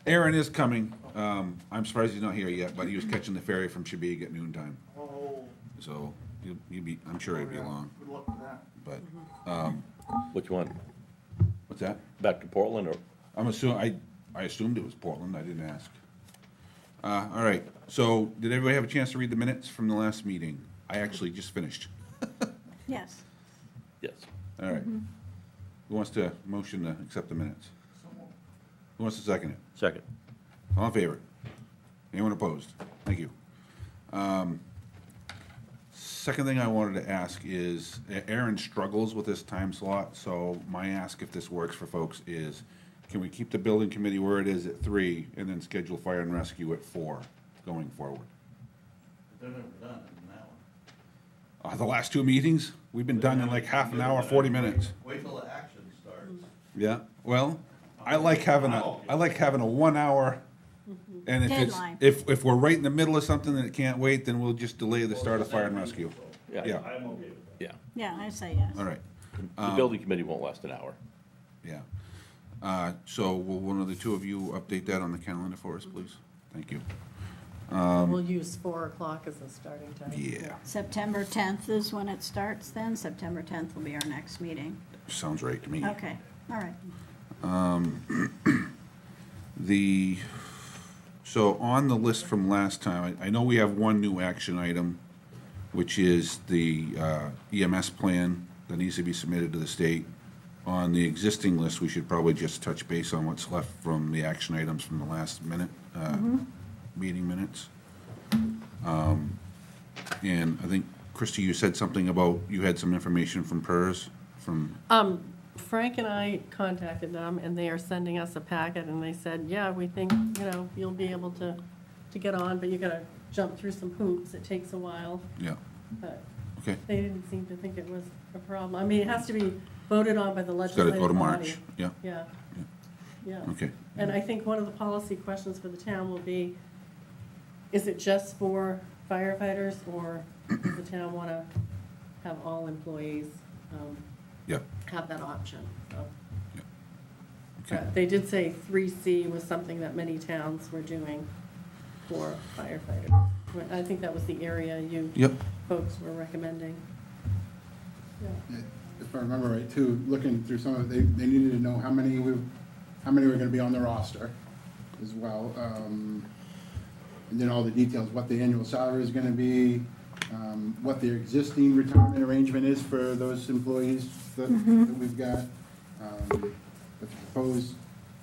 Aaron is coming. I'm surprised he's not here yet, but he was catching the ferry from Shabig at noontime. Oh. So he'll be, I'm sure he'll be along, Good luck with that. but, Which one? what's that? Back to Portland or? I'm assuming, I assumed it was Portland, I didn't ask. All right, so did everybody have a chance to read the minutes from the last meeting? I actually just finished. Yes. Yes. All right. Who wants to motion to accept the minutes? Who wants to second it? Second. All in favor? Anyone opposed? Thank you. Second thing I wanted to ask is, Aaron struggles with this time slot, so my ask, if this works for folks, is can we keep the building committee where it is at 3 and then schedule fire and rescue at 4 going forward? They're never done in that one. The last 2 meetings, we've been done in like half an hour, 40 minutes. Wait till the action starts. Yeah, well, I like having a 1 hour, and Deadline. if we're right in the middle of something that can't wait, then we'll just delay the start of fire and rescue. Yeah. Yeah, I'm okay with that. Yeah. Yeah, I say yes. all right, The building committee won't last an hour. yeah. So will one of the two of you update that on the calendar for us, please? Thank you. We'll use 4 o'clock as the starting time. Yeah, September 10th is when it starts then? September 10th will be our next meeting. sounds right to me. Okay, all right. So on the list from last time, I know we have one new action item, which is the EMS plan that needs to be submitted to the state. On the existing list, we should probably just touch base on what's left from the action items from the last minute, meeting minutes. And I think, Christie, you said something about, you had some information from PERS, from, Frank and I contacted them, and they are sending us a packet, and they said, yeah, we think, you'll be able to get on, but you gotta jump through some hoops. It takes a while, yeah, but okay. they didn't seem to think it was a problem. I mean, it has to be voted on by the It's gotta legislative go to body. March, yeah, Yeah, yeah. okay. And I think one of the policy questions for the town will be, is it just for firefighters, or does the town want to have all employees Yeah, have that option? So, okay, they did say 3C was something that many towns were doing for firefighters. I think that was the area you yep, folks were recommending. Yeah. If I remember right, too, looking through some of it, they needed to know how many were gonna be on the roster as well. And then all the details, what the annual salary is gonna be, what their existing retirement arrangement is for those employees that we've got. The proposed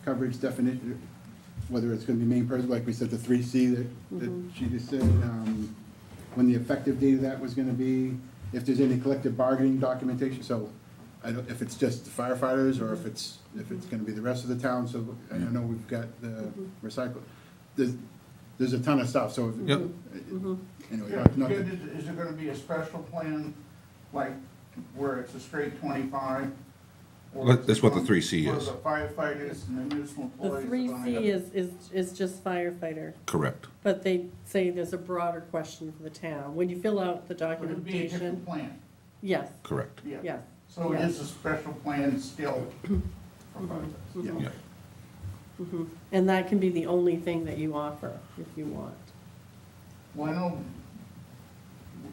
coverage definition, whether it's gonna be main person, like we said, the 3C that she just said, when the effective date of that was gonna be, if there's any collective bargaining documentation, so I don't, if it's just the firefighters or if it's gonna be the rest of the town, so I know we've got the recycle. There's a ton of stuff, so. Yep. Anyway, Yeah, not good. that- Is there gonna be a special plan, like, where it's a straight 25? Or That's what the 3C for is. the firefighters and the municipal The employees? 3C is just firefighter, correct. but they say there's a broader question for the town. When you fill out the Would it be a documentation, different plan? yes, Correct. Yeah. yes. So it is a special plan still for firefighters? Yeah. Yeah. And that can be the only thing that you offer if you want. Well, I know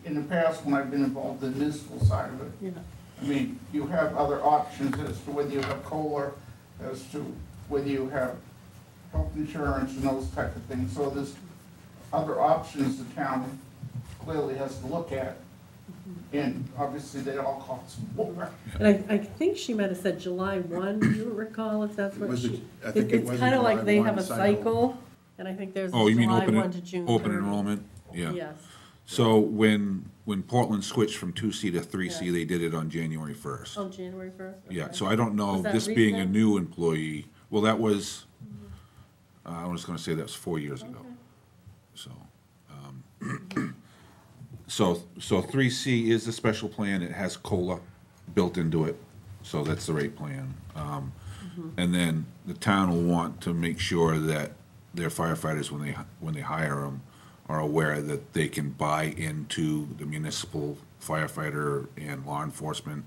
in the past, when I've been involved in the municipal side of it, Yeah. I mean, you have other options as to whether you have COLA, as to whether you have health insurance and those type of things. So there's other options the town clearly has to look at. And obviously, they all cost more. And I think she might have said July 1, do you recall if that's what Was she? it- I think it It's was a kind of like July they 1 have a cycle, and I think there's a Oh, you mean July open, 1 to June 30. open enrollment? Yeah. Yes, So when Portland switched from 2C to 3C, Yeah. they did it on January 1st. oh, January 1st? Yeah, Okay. so I don't know, Was that this being a recent? new employee, well, that was, I was gonna say that was 4 years ago. So, so 3C is the special plan, it has COLA built into it, so that's the rate plan. And then the town will want to make sure that their firefighters, when they hire them, are aware that they can buy into the municipal firefighter and law enforcement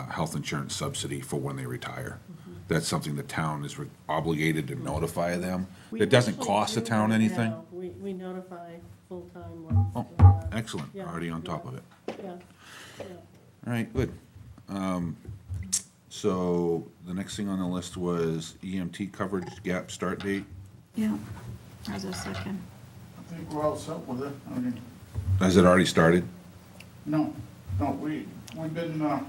health insurance subsidy for when they retire. that's something the town is obligated to notify them. We It doesn't actually cost the do town right anything? now. We notify full-time ones. Oh, and, excellent, yeah, already on top yeah. of it. Yeah, yeah. All right, good. So the next thing on the list was EMT coverage gap start date. Yeah, as a second. I think we're all set with it. I mean, Has it already started? no, we've been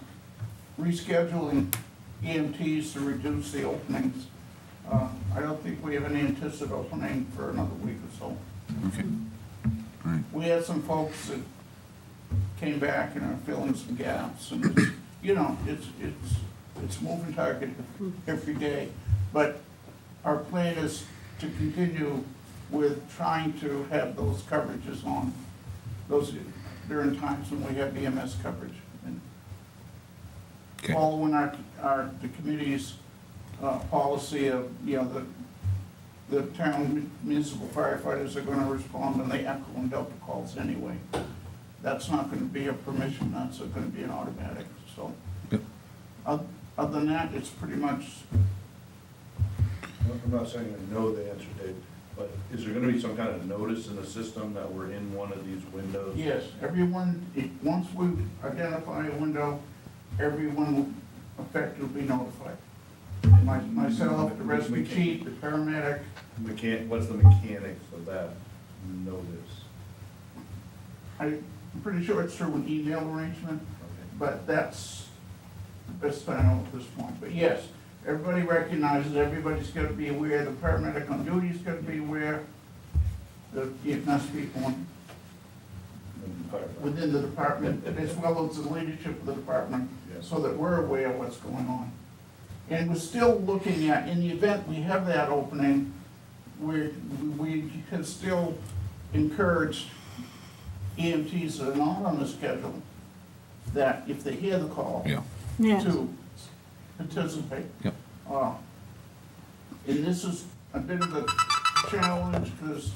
rescheduling EMTs to reduce the openings. I don't think we have any anticipated opening for another week or so. Okay. All right, We had some folks that came back and are filling some gaps, and it's, you know, it's moving target every day. But our plan is to continue with trying to have those coverages on, those during times when we have EMS coverage. And okay, following the committee's policy of, you know, the town municipal firefighters are gonna respond on the echo and delta calls anyway. That's not gonna be a permission, that's gonna be an automatic, so. Yep. Other than that, it's pretty much, I'm not saying I know the answer, Dave, but is there gonna be some kind of notice in the system that we're in one of these windows? yes, everyone, once we identify a window, everyone affected will be notified. Myself, the rescue chief, the paramedic, What's the mechanics of that notice? I'm pretty sure it's through an email arrangement, Okay. but that's the best I know at this point. But yes, everybody recognizes, everybody's gotta be aware, the paramedic on duty's gotta be aware, the EMS people within the department, as well as the leadership of the department, so that we're aware of what's going on. And we're still looking at, in the event we have that opening, we have still encouraged EMTs that are not on the schedule, that if they hear the call, yeah, Yeah, to participate. Yep. And this is a bit of a challenge, because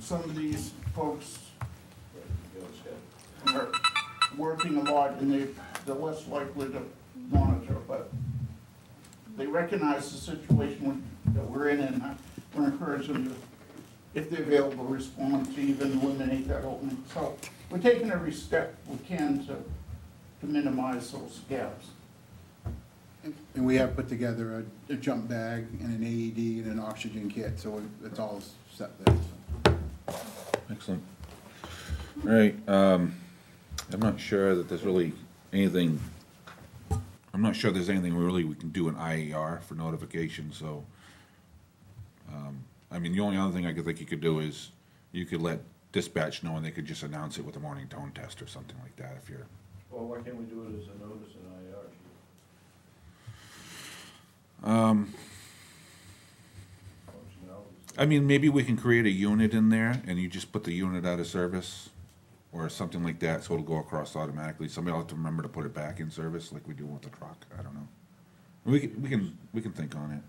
some of these folks are working a lot, and they're less likely to monitor, but they recognize the situation that we're in, and we're encouraging them to, if they're available, respond to even eliminate that opening. So we're taking every step we can to minimize those gaps. And we have put together a jump bag and an AED and an oxygen kit, so it's all set there. So. excellent. All right, I'm not sure that there's really anything, I'm not sure there's anything really we can do in IAR for notification, so, I mean, the only other thing I could think you could do is, you could let dispatch know, and they could just announce it with a morning tone test or something like that, if you're, Well, why can't we do it as a notice in IR? Functionalities. I mean, maybe we can create a unit in there, and you just put the unit out of service, or something like that, so it'll go across automatically. Somebody will have to remember to put it back in service, like we do with the truck, I don't know. We can think on it.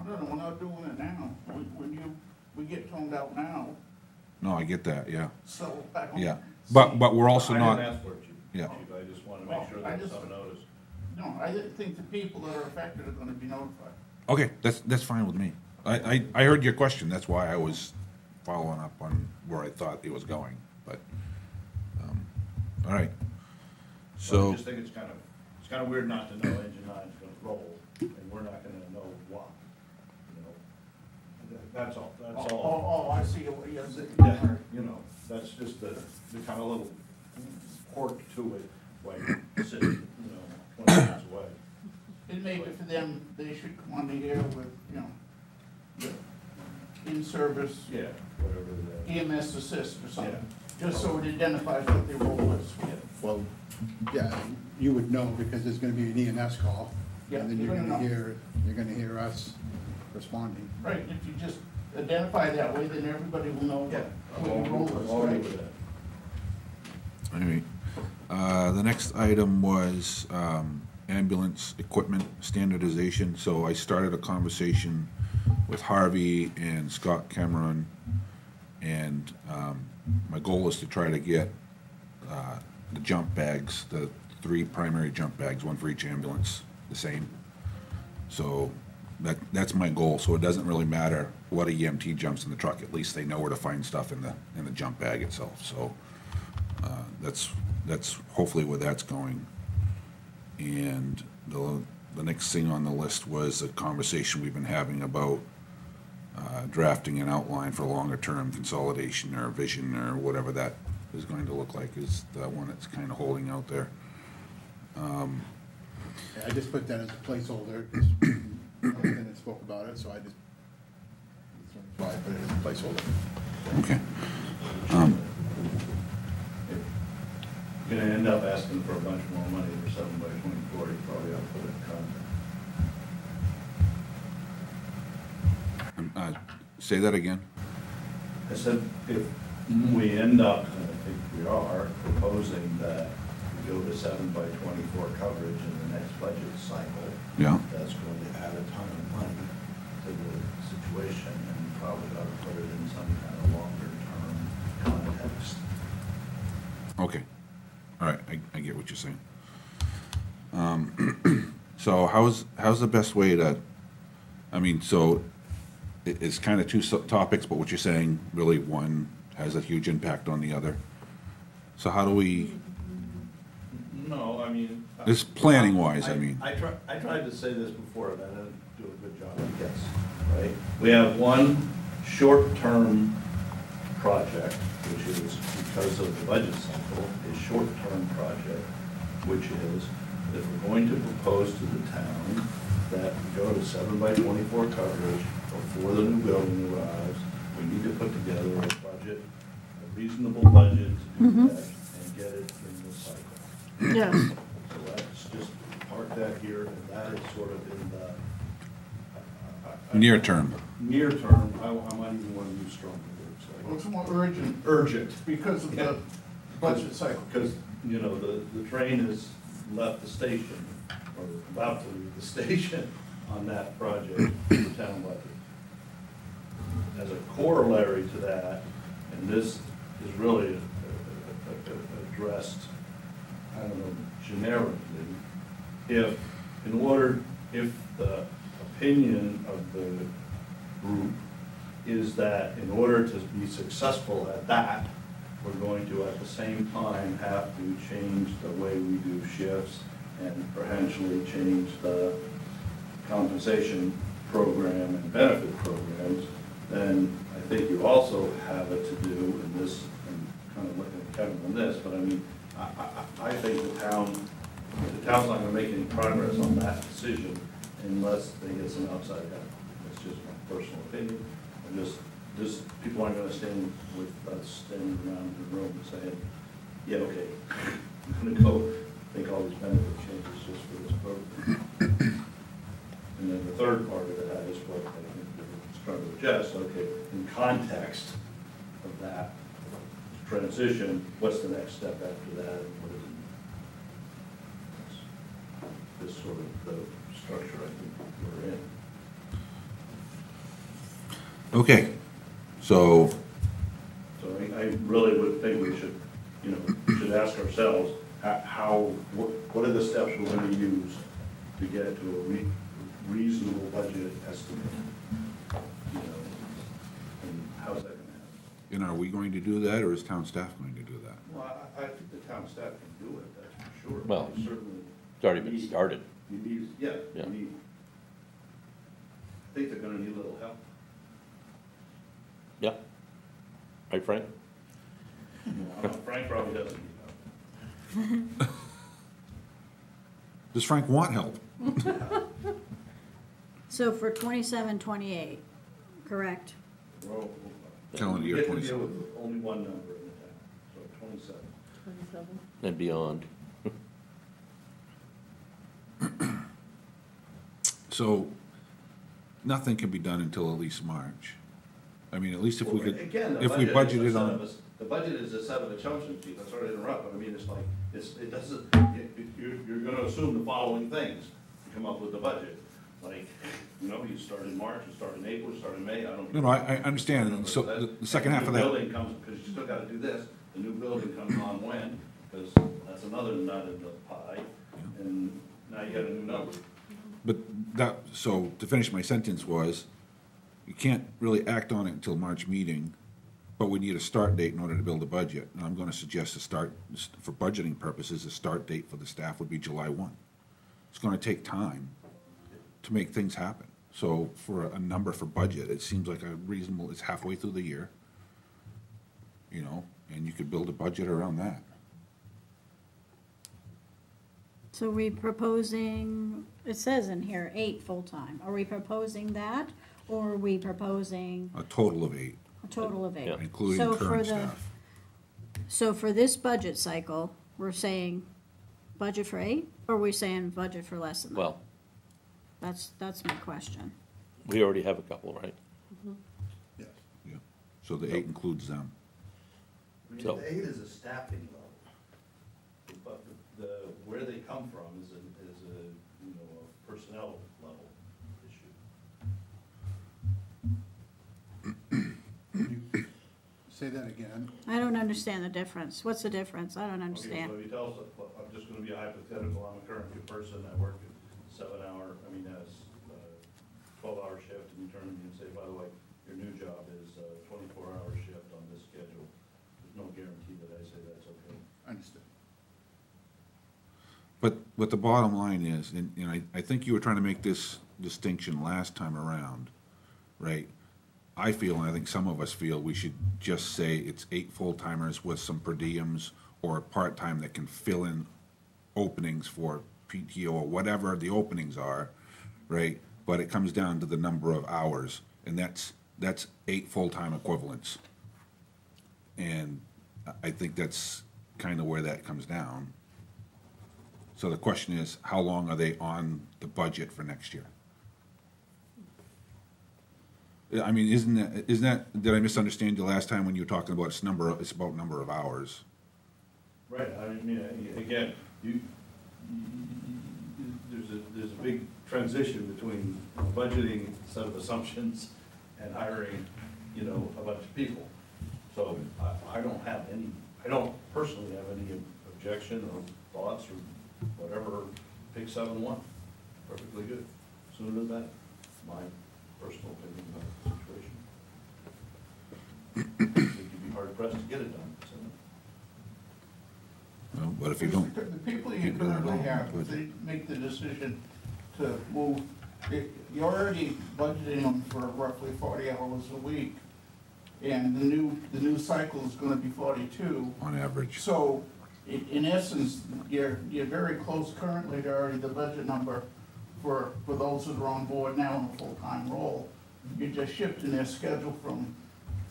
I don't know, we're not doing it now. We get toned out now, No, I get that, yeah, so I don't. yeah. But we're also I not, didn't ask for it, Chief. Yeah. Chief, I just wanna make sure I there's just- some notice. No, I didn't think the people that are affected are gonna be notified. okay, that's fine with me. I heard your question, that's why I was following up on where I thought it was going, but, all right. I So, just think it's kind of weird not to know engine nine's gonna roll, and we're not gonna know what, you know? That's all, that's all. Oh, I see, yes, Yeah, you know, that's just the kind of little quirk to it, like sitting, you know, 20 minutes away. And maybe for them, they should come on the air with, you know, the in-service Yeah, whatever the, EMS assist or something, just so it identifies what their role is. Well, yeah, you would know because there's gonna be an EMS call. Yeah, And then you're gonna know. you're gonna hear us responding. Right, if you just identify that way, then everybody will know yeah. what your role is, All right? with that. all right. The next item was ambulance equipment standardization. So I started a conversation with Harvey and Scott Cameron, and my goal is to try to get the jump bags, the 3 primary jump bags, one for each ambulance, the same. So that's my goal, so it doesn't really matter what EMT jumps in the truck, at least they know where to find stuff in the jump bag itself, so, that's hopefully where that's going. And the next thing on the list was a conversation we've been having about, drafting an outline for longer-term consolidation or vision or whatever that is going to look like, is the one that's kind of holding out there. I just put that as a placeholder, because Nathan had spoke about it, so I just, that's why I put it as a placeholder. Okay. You're gonna end up asking for a bunch more money for 7x24, you probably ought to put it in context. Say that again? I said, if we end up, and I think we are, proposing that we go to 7x24 coverage in the next budget cycle, Yeah. that's going to add a ton of money to the situation, and you probably ought to put it in some kind of longer-term context. Okay. All right, I get what you're saying. So how's the best way to, I mean, so it's kind of two topics, but what you're saying, really one has a huge impact on the other. So how do we, No, I mean. this planning wise, I mean, I tried to say this before, and I didn't do a good job, I guess, right? We have one short-term project, which is, because of the budget cycle, a short-term project, which is, if we're going to propose to the town that we go to 7x24 coverage before the new building arrives, we need to put together a budget, a reasonable budget to do that, and get it in the cycle. Yes. So let's just park that here, and that is sort of in the. near term. Near term, I might even want to use stronger Well, words. it's more urgent Urgent. because of the budget cycle. Because, you know, the train has left the station, or about to leave the station on that project, the town budget. As a corollary to that, and this is really addressed, I don't know, generically, if the opinion of the group is that in order to be successful at that, we're going to at the same time have to change the way we do shifts and potentially change the compensation program and benefit programs, then I think you also have it to do, in this, I'm kind of looking at Kevin on this, but I mean, I think the town's not gonna make any progress on that decision unless they get some outside help. That's just my personal opinion. And just, people aren't gonna stand with us standing around in the room and saying, yeah, okay, I'm gonna go make all these benefit changes just for this program. And then the third part of that is what I think we're trying to adjust, okay, in context of that transition, what's the next step after that, and what is it? This sort of the structure I think we're in. Okay, so, So I really would think we should, you know, we should ask ourselves, what are the steps we're gonna use to get to a reasonable budget estimate? You know, and how's that gonna happen? and are we going to do that, or is town staff going to do that? Well, I think the town staff can do it, that's for sure. Well, You certainly. It's already been started. You need, yeah, Yeah. you need, I think they're gonna need a little help. Yeah. Right, Frank? Frank probably doesn't need help. Does Frank want help? So for 27, 28, correct? Well, Calendar year we get to 27. deal with only one number in the town, so 27. 27. And beyond. So, nothing can be done until at least March. I mean, at least if we could, Again, the if we budget is a budgeted set on, of a- The budget is a set of assumptions, Chief, I'm sorry to interrupt, but I mean, it's like, it doesn't, you're gonna assume the following things to come up with the budget. Like, you know, you start in March, you start in April, you start in May, I don't. no, I understand, and so the second half of The that, building comes, because you still gotta do this, the new building comes on when, because that's another nut in the pie, and now you got a new number. But that, so to finish my sentence was, you can't really act on it until March meeting, but we need a start date in order to build a budget. And I'm gonna suggest a start, for budgeting purposes, a start date for the staff would be July 1. It's gonna take time to make things happen. So for a number for budget, it seems like a reasonable, it's halfway through the year, you know, and you could build a budget around that. So we proposing, it says in here, 8 full-time. Are we proposing that, or are we proposing A total of 8, a total of 8? Yeah. including So for current the- staff. So for this budget cycle, we're saying budget for 8, or are we saying budget for less than that? Well, That's my question. we already have a couple, right? Yes. Yeah. So the 8 includes them. I mean, So- the 8 is a staffing level, but where they come from is a, you know, a personnel level issue. Say that again. I don't understand the difference. What's the difference? I don't Okay, understand. so if you tell us, I'm just gonna be a hypothetical, I'm a current person, I work a 7-hour, 12-hour shift, and you turn to me and say, by the way, your new job is a 24-hour shift on this schedule. There's no guarantee that I say that's okay. Understood. But what the bottom line is, and I think you were trying to make this distinction last time around, right? I feel, and I think some of us feel, we should just say it's 8 full-timers with some per diems or part-time that can fill in openings for PTO or whatever the openings are, right? But it comes down to the number of hours, and that's 8 full-time equivalents. And I think that's kind of where that comes down. So the question is, how long are they on the budget for next year? I mean, isn't that, did I misunderstand you last time when you were talking about it's about number of hours? Right, I mean, again, there's a big transition between a budgeting set of assumptions and hiring, you know, a bunch of people. So I don't personally have any objection or thoughts or whatever, pick 7-1, perfectly good. Sooner the better, my personal opinion about the situation. I think you'd be hard pressed to get it done, so. Well, but if you don't, The people you can't do that currently all, have, but- if they make the decision to move, you're already budgeting them for roughly 40 hours a week, and the new cycle is gonna be 42. on average, So, in essence, you're very close currently to already the budget number for those that are on board now in a full-time role. You're just shifting their schedule from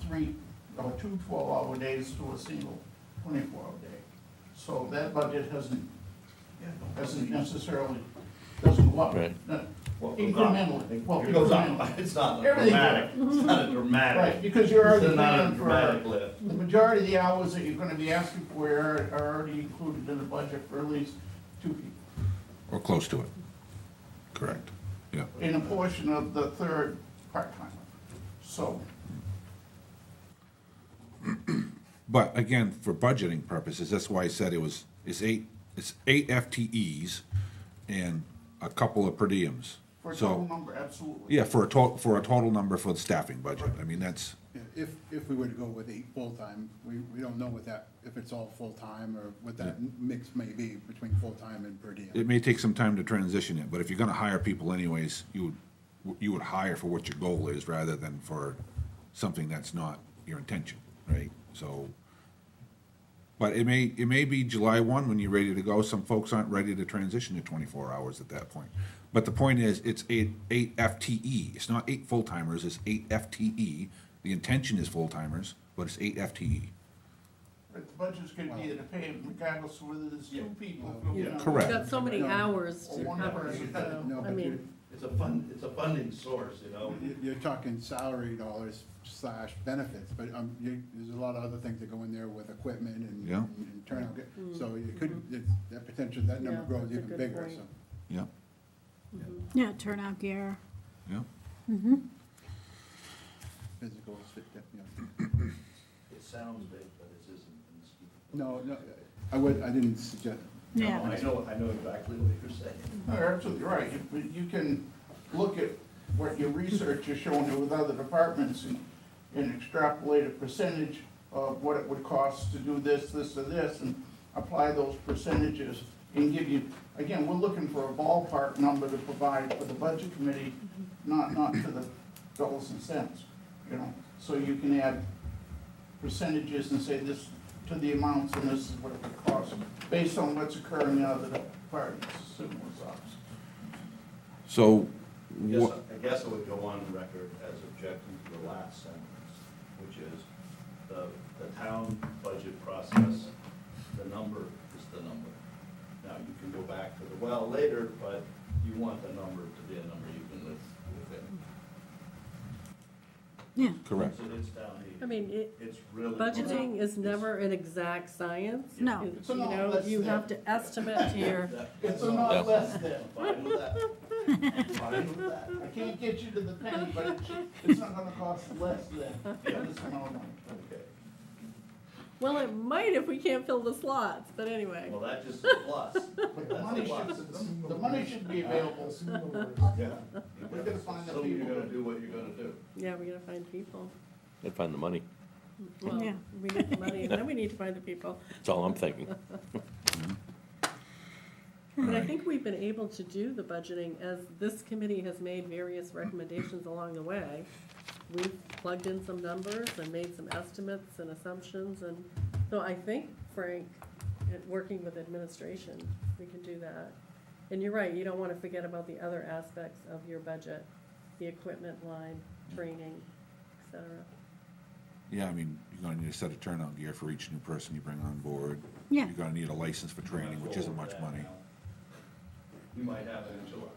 2 12-hour days to a single 24-hour day. So that budget hasn't necessarily, doesn't go up. Right. Incrementally, well, It goes up. incrementally. It's not Everything dramatic, it's not a dramatic. Right, because you're already It's not a planning dramatic for, lift. the majority of the hours that you're gonna be asking for are already included in the budget for at least 2 people. or close to it. Correct, yeah. In a portion of the third part-timer. So, But again, for budgeting purposes, that's why I said it's 8 FTEs and a couple of per diems. for a So, total number, absolutely. yeah, for a total number for the staffing budget. I mean, that's, Yeah, if we were to go with 8 full-time, we don't know what that, if it's all full-time or what that mix may be between full-time and per diem. it may take some time to transition it, but if you're gonna hire people anyways, you would hire for what your goal is rather than for something that's not your intention, right? So, but it may be July 1 when you're ready to go. Some folks aren't ready to transition to 24 hours at that point. But the point is, it's 8 FTE. It's not 8 full-timers, it's 8 FTE. The intention is full-timers, but it's 8 FTE. But the budget's gonna be there to pay them regardless of whether there's 2 people. Yeah. Correct. We've got so many No. hours to One cover, person. so, No, I but mean, It's a funding source, you know? You're talking salary dollars / benefits, but there's a lot of other things that go in there with equipment and Yeah. and turnout. So you could, that potential, that number Yeah, grows that's a even good bigger, point. so. Yeah, Yeah, turnout gear. yeah. Physicals, It sounds big, but it isn't in the scheme. No, I didn't suggest, Yeah. I know exactly what you're saying. No, you're absolutely right. You can look at what your research is showing you with other departments and extrapolate a percentage of what it would cost to do this, this, or this, and apply those percentages and give you, again, we're looking for a ballpark number to provide for the budget committee, not to the dollars and cents, you know? So you can add percentages and say this to the amounts and this is what it would cost, based on what's occurring in other departments, similar size. So, what, I guess I would go on record as objecting to the last sentence, which is the town budget process, the number is the number. Now, you can go back to the well later, but you want the number to be a number you can live within. Yeah. correct. So it's down here. I mean, It's really. budgeting is never an exact science. No. It's, So you no, know, that's you it. have to estimate to your, It's a lot less than. Fine with that. Fine with that. I can't get you to the penny, but it's not gonna cost less than this amount of money. Okay. well, it might if we can't fill the slots, but anyway. Well, that's just a plus. But the money should be available. Yeah. We're gonna find the So you're people. gonna do what you're gonna do. Yeah, we gotta find people. And find the money. Well, Yeah. we need the money, and then we need to find the people. That's all I'm thinking. But I think we've been able to do the budgeting as this committee has made various recommendations along the way. We've plugged in some numbers and made some estimates and assumptions, and so I think, Frank, working with administration, we can do that. And you're right, you don't wanna forget about the other aspects of your budget, the equipment line, training, et cetera. Yeah, I mean, you're gonna need a set of turnout gear for each new person you bring on board. Yeah. You're gonna need a license for training, which isn't much money. You might have it in July.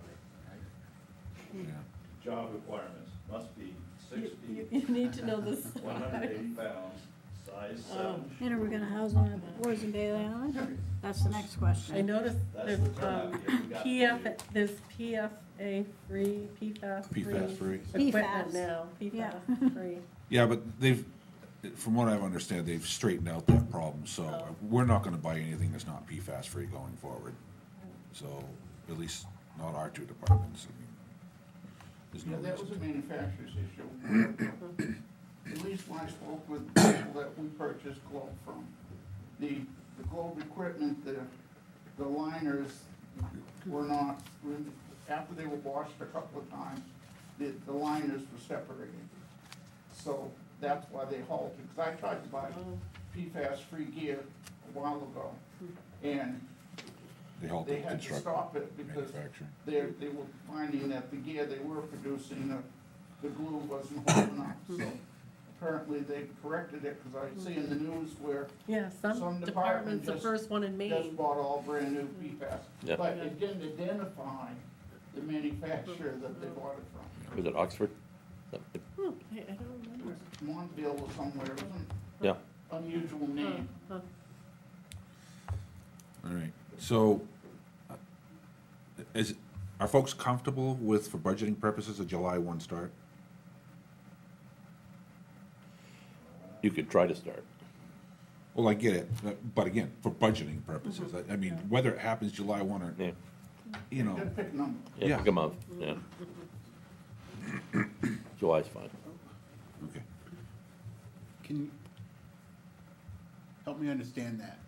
Yeah. Job requirements must be 6 feet, You need to know this. 180 pounds, size Oh. 7. And are we gonna house them at Boys Bailey Island? That's the next question. I noticed That's there's, the turnout gear we got. there's PFA free, PFAS free. PFAS free. Equipment PFAS. now, Yeah. PFAS free. Yeah, but they've, from what I understand, they've straightened out that problem, so Oh. we're not gonna buy anything that's not PFAS free going forward. So, at least not our two departments, I mean, there's no Yeah, that was reason. a manufacturer's issue. At least when I spoke with people that we purchased Globe from, the Globe equipment, the liners were not, after they were washed a couple of times, the liners were separated. So that's why they halted, because I tried to buy Oh. PFAS-free gear a while ago, and They halted they had to construction, stop it because manufacturing. they were finding that the gear they were producing, the glue wasn't holding up. So apparently they corrected it, because I see in the news where Yeah, some Some department departments, the just- first one in just Maine. bought all brand new PFAS. Yeah. But it didn't identify the manufacturer that they bought it from. Was it Oxford? I don't remember. Montville or somewhere, it was an Yeah. unusual name. Huh. All right, so, are folks comfortable with, for budgeting purposes, a July 1 start? You could try to start. Well, I get it, but again, for budgeting purposes, I mean, whether it happens July 1 or, Yeah. you know, Just pick a number. Yeah, Yeah. pick a month, yeah. July's fine. okay. Can you help me understand that?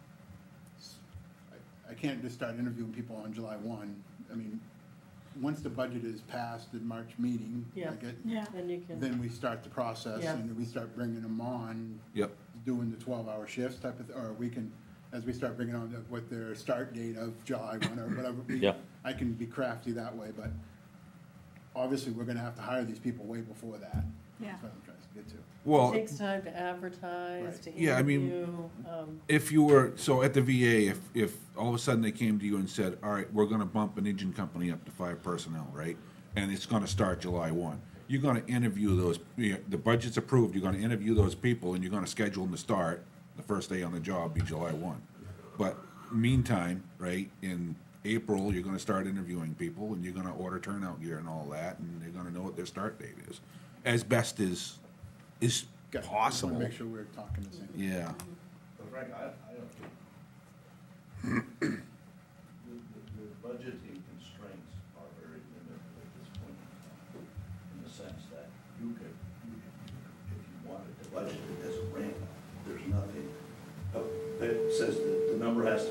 I can't just start interviewing people on July 1. I mean, once the budget is passed, the March meeting, Yeah. Yeah. Then you can, then we start the process Yeah. and we start bringing them on, Yep, doing the 12-hour shifts type of, or we can, as we start bringing on with their start date of July 1 or whatever. Yeah. I can be crafty that way, but obviously, we're gonna have to hire these people way before that. Yeah. That's what I'm trying to get to. well, it takes time to advertise, to Yeah, I mean- interview, if you were, so at the VA, if all of a sudden they came to you and said, all right, we're gonna bump an engine company up to 5 personnel, right? And it's gonna start July 1. You're gonna interview those, the budget's approved, you're gonna interview those people, and you're gonna schedule them to start, the first day on the job be July 1. But meantime, right, in April, you're gonna start interviewing people, and you're gonna order turnout gear and all that, and they're gonna know what their start date is, as best as is Got- possible. Make sure we're talking the same. Yeah. But Frank, I don't think,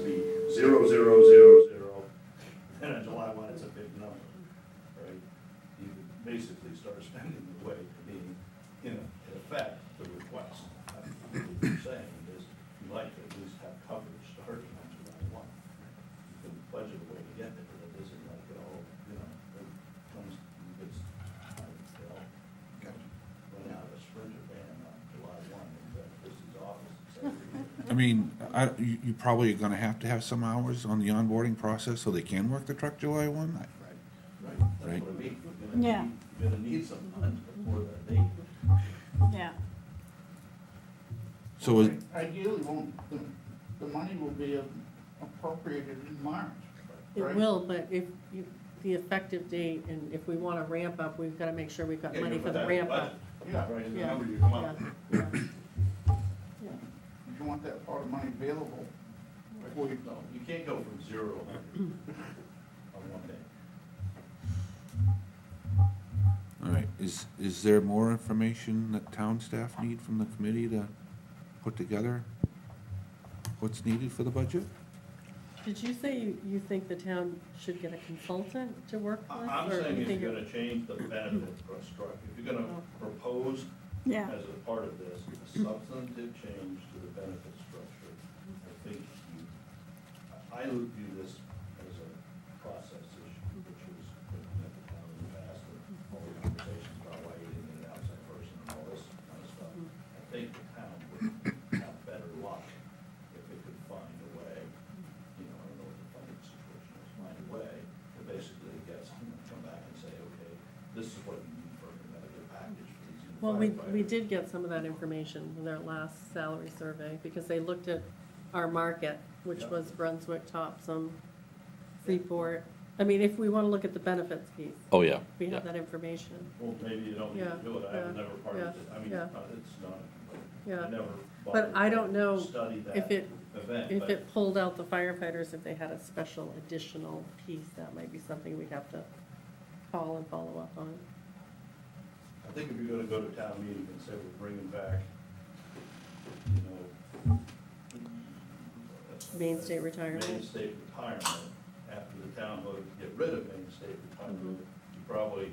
be 0, 0, 0, 0, then on July 1, it's a big number, right? You could basically start spending the way to being, in effect, the request. What you're saying is you like to at least have coverage starting on July 1. You can budget a way to get there, but it isn't like, oh, it comes, it's, they'll run out of a Sprinter van on July 1 in Christie's office and say, I mean, you probably are gonna have to have some hours on the onboarding process so they can work the truck July 1. right, that's Right. what I mean. Yeah. You're gonna need some funds before that date. Yeah, So is, Ideally, the money will be appropriated in March. It right? will, but if you, the effective date, and if we wanna ramp up, we've gotta make sure we've got Yeah, money you for put the that in ramp up. budget. Yeah. Right, in the Yeah, number you come up yeah, with. yeah. Yeah. You want that part of money available before you go. You can't go from 0 to 100 on one day. all right, is there more information that town staff need from the committee to put together what's needed for the budget? Did you say you think the town should get a consultant to work with? I'm or saying you if think you're it- gonna change the benefit structure, if you're gonna propose yeah. as a part of this, a substantive change to the benefit structure, I think I would view this as a process issue, which is looking at the town in the past, and all the conversations about why you didn't get an outside person and all this kind of stuff. I think the town would have better luck if it could find a way, I don't know what the funding situation is, find a way to basically get someone to come back and say, okay, this is what you need for a benefit package for these new Well, we firefighters. did get some of that information with our last salary survey, because they looked at our market, which Yeah. was Brunswick, Topsom, Freeport. I mean, if we wanna look at the benefits piece, Oh, yeah. we yeah. have that information. Well, maybe you don't need to Yeah, do it, I yeah, was never part of yeah, it, I mean, yeah. it's not, Yeah. I never But bothered I to don't know study that if it, event, if but it pulled out the firefighters, if they had a special additional piece, that might be something we'd have to call and follow up on. I think if you're gonna go to town meeting and say we're bringing back, you know. Main state retirement. Main state retirement, after the town voted to get rid of Main state retirement, you probably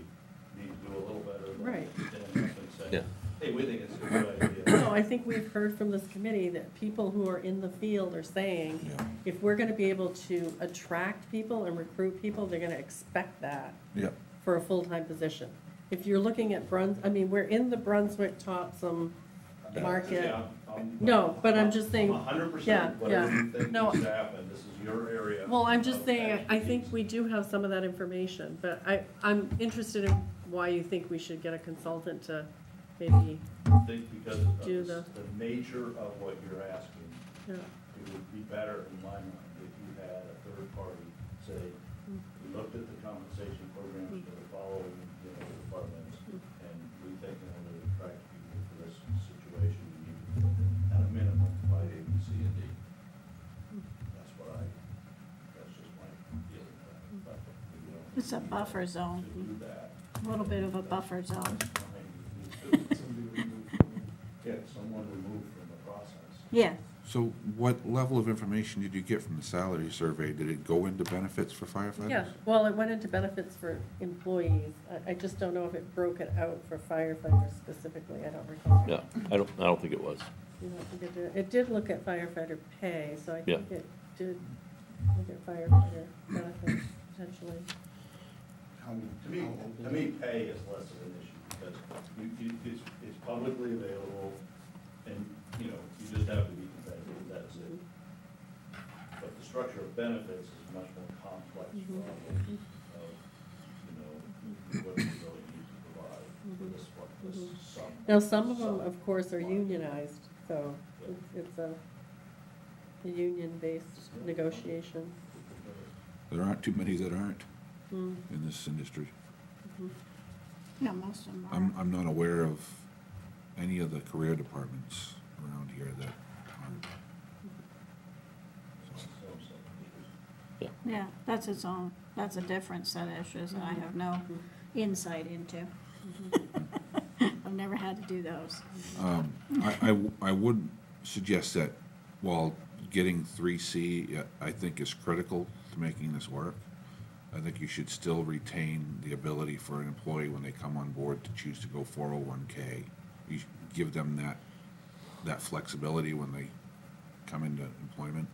need to do a little better than Right. stand up and say, Yeah. hey, we think it's a good idea. No, I think we've heard from this committee that people who are in the field are saying, Yeah. if we're gonna be able to attract people and recruit people, they're gonna expect that Yep. for a full-time position. If you're looking at we're in the Brunswick, Topsom market. Yeah, I'm- No, but I'm just saying- I'm 100%, yeah, whatever yeah. you think No. needs to happen, this is your area. Well, I'm just of saying, I think expertise. we do have some of that information, but I'm interested in why you think we should get a consultant to maybe, I think because of do the nature of what you're asking, yeah, it would be better in my mind if you had a third party say, we looked at the compensation programs for the following, departments, and we think in order to attract people for this situation, we need to put at a minimum by A, B, C, and D. That's just my feeling of it, but if you don't. It's a buffer zone, To do that. a little bit of a buffer zone. that's fine. You need to- Get someone removed from the process. Yeah, So what level of information did you get from the salary survey? Did it go into benefits for firefighters? yeah. Well, it went into benefits for employees. I just don't know if it broke it out for firefighters specifically, I don't recall. Yeah, I don't think it was. You know, I think it did look at firefighter pay, so I Yeah. think it did look at firefighter benefits potentially. To me, pay is less of an issue, because it's publicly available, and, you just have to be competitive, that's it. But the structure of benefits is much more complex problem of, what you really need to provide for this sum. Now, some of them, of course, are unionized, so it's a union-based negotiation. There aren't too many that aren't Hmm. in this industry. yeah, most of them are. I'm not aware of any of the career departments around here that aren't. Yeah. Yeah, that's its own, that's a different set of issues that I have no insight into. I've never had to do those. I would suggest that while getting 3C, I think is critical to making this work. I think you should still retain the ability for an employee when they come on board to choose to go 401K. You should give them that flexibility when they come into employment.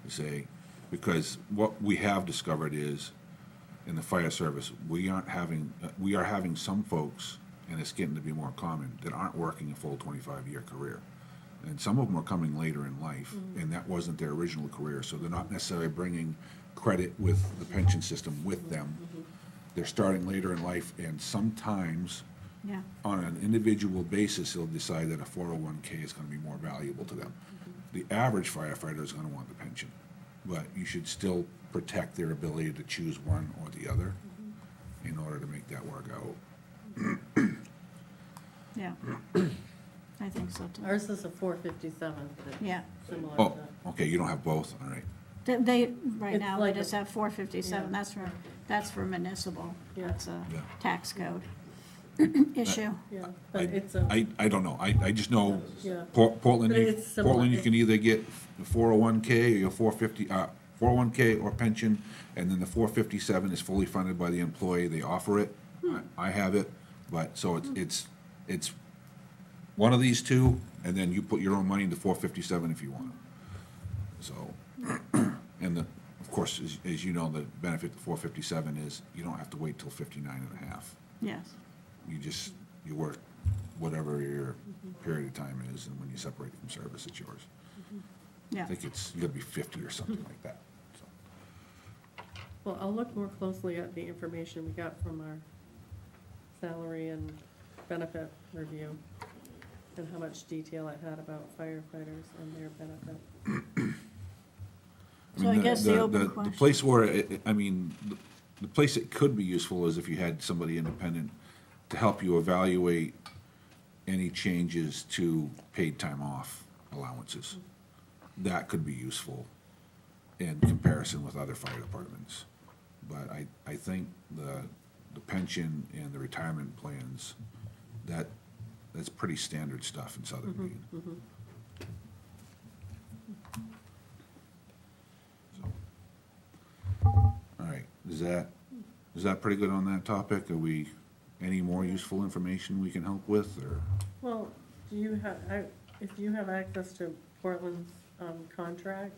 To say, because what we have discovered is, in the fire service, we are having some folks, and it's getting to be more common, that aren't working a full 25-year career. And some of them are coming later in life, and that wasn't their original career, so they're not necessarily bringing credit with the pension system with them. They're starting later in life, and sometimes, Yeah, on an individual basis, they'll decide that a 401K is gonna be more valuable to them. The average firefighter is gonna want the pension, but you should still protect their ability to choose one or the other in order to make that work out. yeah. I think so too. Ours is a 457, but Yeah. it's similar Oh, to. okay, you don't have both, all right. They, right It's now, like they just a- have 457, Yeah. that's for municipal. Yeah. That's a Yeah. tax code issue. Yeah, I, but it's a, I don't know, I just know yeah. Portland, But it's similar. Portland, you can either get the 401K or your 401K or pension, and then the 457 is fully funded by the employee, they offer it. I have it, but, so it's one of these two, and then you put your own money into 457 if you want. So, and of course, as you know, the benefit to 457 is you don't have to wait till 59 and a half. Yes, You work whatever your period of time is, and when you separate from service, it's yours. yeah. I think you gotta be 50 or something like that, so. Well, I'll look more closely at the information we got from our salary and benefit review, and how much detail it had about firefighters and their benefit. So I guess the open The question. place where, the place it could be useful is if you had somebody independent to help you evaluate any changes to paid time off allowances. That could be useful in comparison with other fire departments. But I think the pension and the retirement plans, that's pretty standard stuff in Southern Maine. So, all right, is that pretty good on that topic? Are we, any more useful information we can help with, or? Well, do you have, if you have access to Portland's, contract,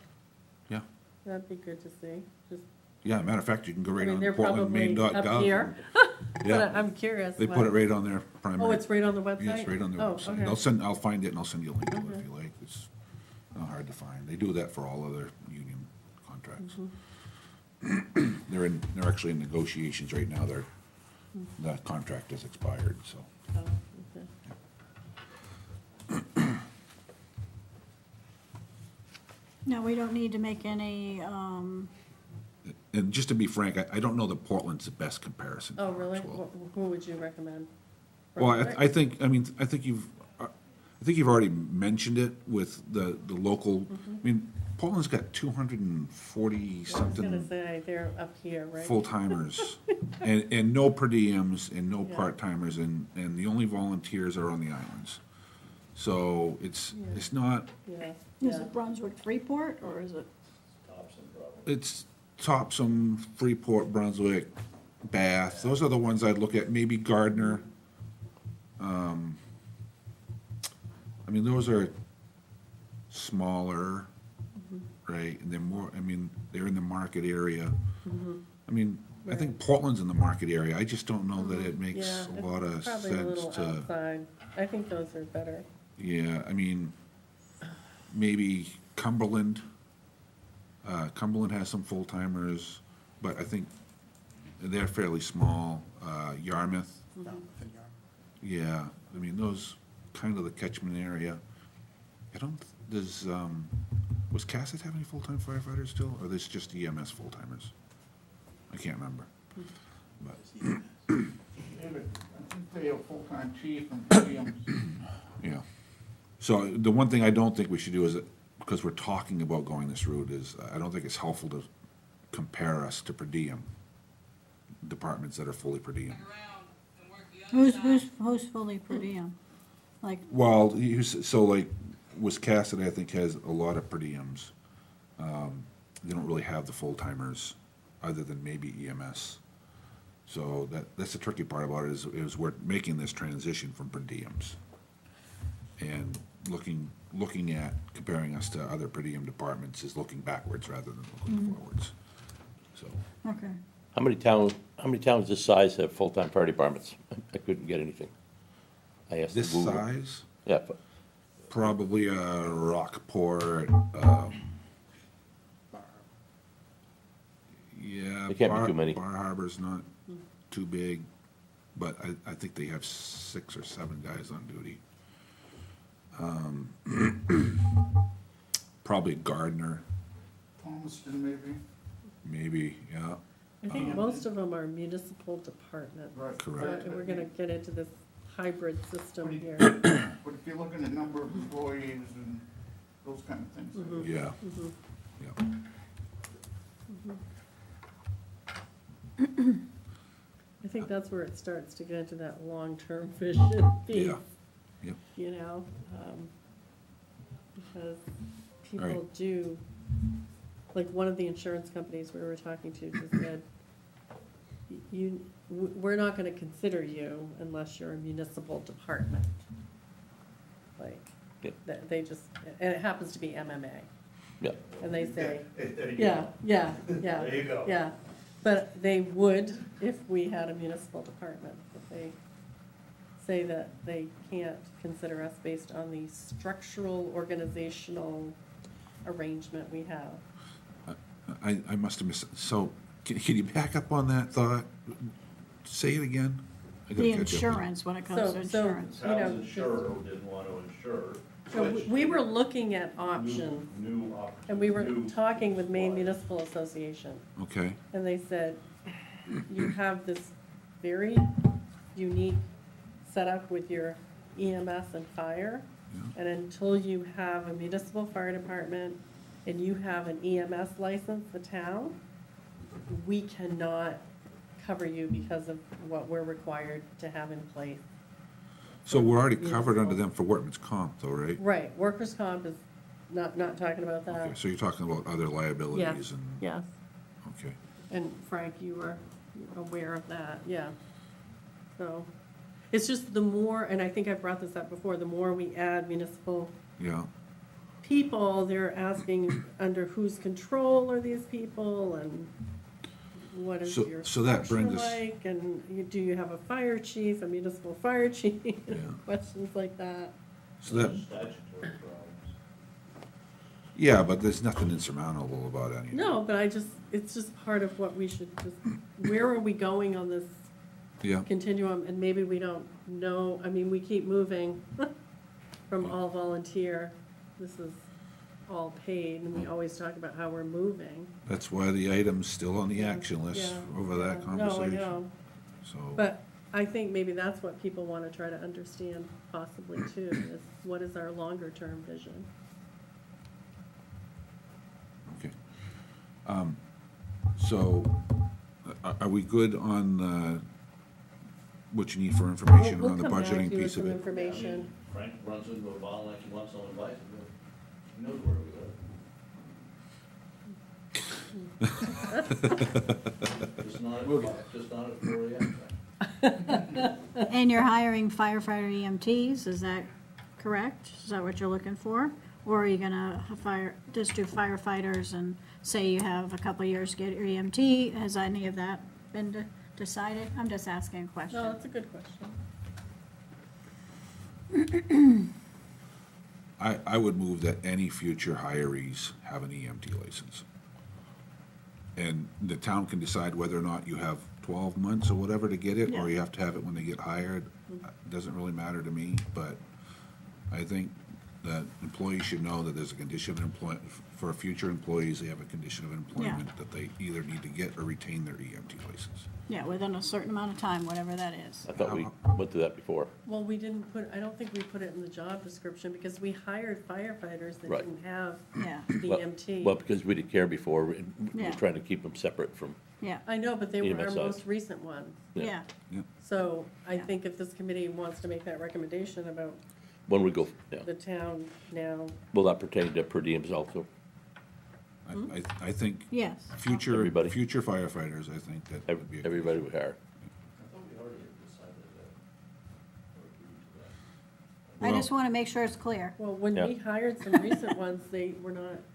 Yeah, that'd be good to see, just, yeah, matter of fact, you can go I right mean, on they're probably portlandmaine.gov. up here. But Yeah, I'm curious. they what- put it right on their primary. Oh, it's right on the website? Yeah, it's right on their Oh, website. okay. I'll find it and I'll send you a link to it Okay. if you like. It's not hard to find. They do that for all other union contracts. Mm-hmm. They're actually in negotiations right now. The contract is expired, so. Oh, okay. No, we don't need to make any, And just to be frank, I don't know that Portland's the best comparison. Oh, for really? us. Well, Who would you recommend? Well, Brunswick? I think you've already mentioned it with the local, I mean, Portland's got 240 I was something gonna say, they're up here, right? full-timers, and no per diems, and no Yeah. part-timers, and the only volunteers are on the islands. So it's not, Yeah, is yeah. it Brunswick Freeport, or is it? it's Topsom, Freeport, Brunswick, Bath, those are the ones I'd look at, maybe Gardner. I mean, those are smaller, right, and they're more, I mean, they're in the market area. I mean, I think Portland's in the market area, I just don't know that it makes Yeah, a lot of it's probably a sense little to, outside. I think those are better. yeah, I mean, maybe Cumberland. Cumberland has some full-timers, but I think they're fairly small. Yarmouth, yeah, I mean, those, kind of the catchment area. I don't, was Cassett have any full-time firefighters still, or there's just EMS full-timers? I can't remember. But, David, I think they have full-time chief and PMs. yeah. So the one thing I don't think we should do is, because we're talking about going this route, is I don't think it's helpful to compare us to per diem, departments that are fully per diem. Who's fully per diem? Like, Well, so like, Wiscasset, I think, has a lot of per diems. They don't really have the full-timers, other than maybe EMS. So that's the tricky part about it, is we're making this transition from per diems. And looking at, comparing us to other per diem departments is looking backwards rather than looking forwards. So, Okay. How many towns this size have full-time fire departments? I couldn't get anything. I asked this Google. size, Yeah, but probably Rockport, yeah. There can't be too many. Bar Harbor's not too big, but I think they have 6 or 7 guys on duty. Probably Gardner, Thomaston maybe, yeah, I think most of them are municipal departments. right? Correct. And we're gonna get into this hybrid system here. But if you're looking at number of employees and those kind of things. yeah, yeah. I think that's where it starts to get into that long-term vision piece. Yeah. Yep. You know, because people Right. do, like one of the insurance companies we were talking to just said, we're not gonna consider you unless you're a municipal department. Like, Yeah. they just, and it happens to be MMA, yeah. and they say, There you yeah, go. yeah, There you go. yeah. But they would if we had a municipal department, but they say that they can't consider us based on the structural, organizational arrangement we have. I must have missed, so, can you back up on that thought? Say it again? I gotta The catch up. insurance, when it comes to So, insurance. you know, Town's insurer didn't want to insure. So switched we to were looking at options, New options. and we were new talking with Maine suppliers. Municipal Association, Okay, and they said, you have this very unique setup with your EMS and fire, yeah, and until you have a municipal fire department and you have an EMS license, the town, we cannot cover you because of what we're required to have in place. so we're already covered under them for workman's comp though, right? Right, workers' comp is not talking about Okay, that. so you're talking about other liabilities and, Yes, okay, and Frank, you were aware of that, yeah. So, it's just the more, and I think I brought this up before, the more we add municipal yeah, people, they're asking under whose control are these people, and what is So- your so that structure brings us- like, and do you have a fire chief, a municipal fire chief? Yeah. Questions like that. so that, Statutory problems. yeah, but there's nothing insurmountable about any of it. No, but it's just part of what we should just, where are we going on this Yeah, continuum, and maybe we don't know, I mean, we keep moving from all volunteer, this is all paid, and we always talk about how we're moving. that's why the item's still on the action list Yeah, over that yeah. No, I conversation, know, so. but I think maybe that's what people wanna try to understand possibly too, is what is our longer term vision? Okay. So, are we good on, what you need for information We'll on the come back to budgeting you with piece of some it? information. Frank runs into a bottleneck, he wants some advice, he knows where we live. Just not at 4 AM. And you're hiring firefighter EMTs, is that correct? Is that what you're looking for? Or are you gonna just do firefighters and say you have a couple of years to get your EMT? Has any of that been decided? I'm just asking a No, question. that's a good question. I would move that any future hirees have an EMT license. And the town can decide whether or not you have 12 months or whatever to get it, or Yeah. you have to have it when they get hired. Doesn't really matter to me, but I think that employees should know that there's a condition of employment, for future employees, they have a condition of employment that they either need to get or retain their EMT license. Yeah, within a certain amount of time, whatever that is. I thought we went through that before. Well, we didn't put, I don't think we put it in the job description, because we hired firefighters that Right. didn't have Yeah, Well- EMT. Well, because we didn't care before, and we Yeah. were trying to keep them separate from, yeah, I know, but they were our EMS side. most recent ones. yeah. So I Yeah. think if this committee wants to make that recommendation about when we go, yeah. the town now, Will that pertain to per diems also? I think Yes. future Everybody. firefighters, I think that would be. a good- Everybody we hire. I thought we already had decided that, or agreed to that. I just want to make sure it's clear. Well, when Yeah. we hired some recent ones, they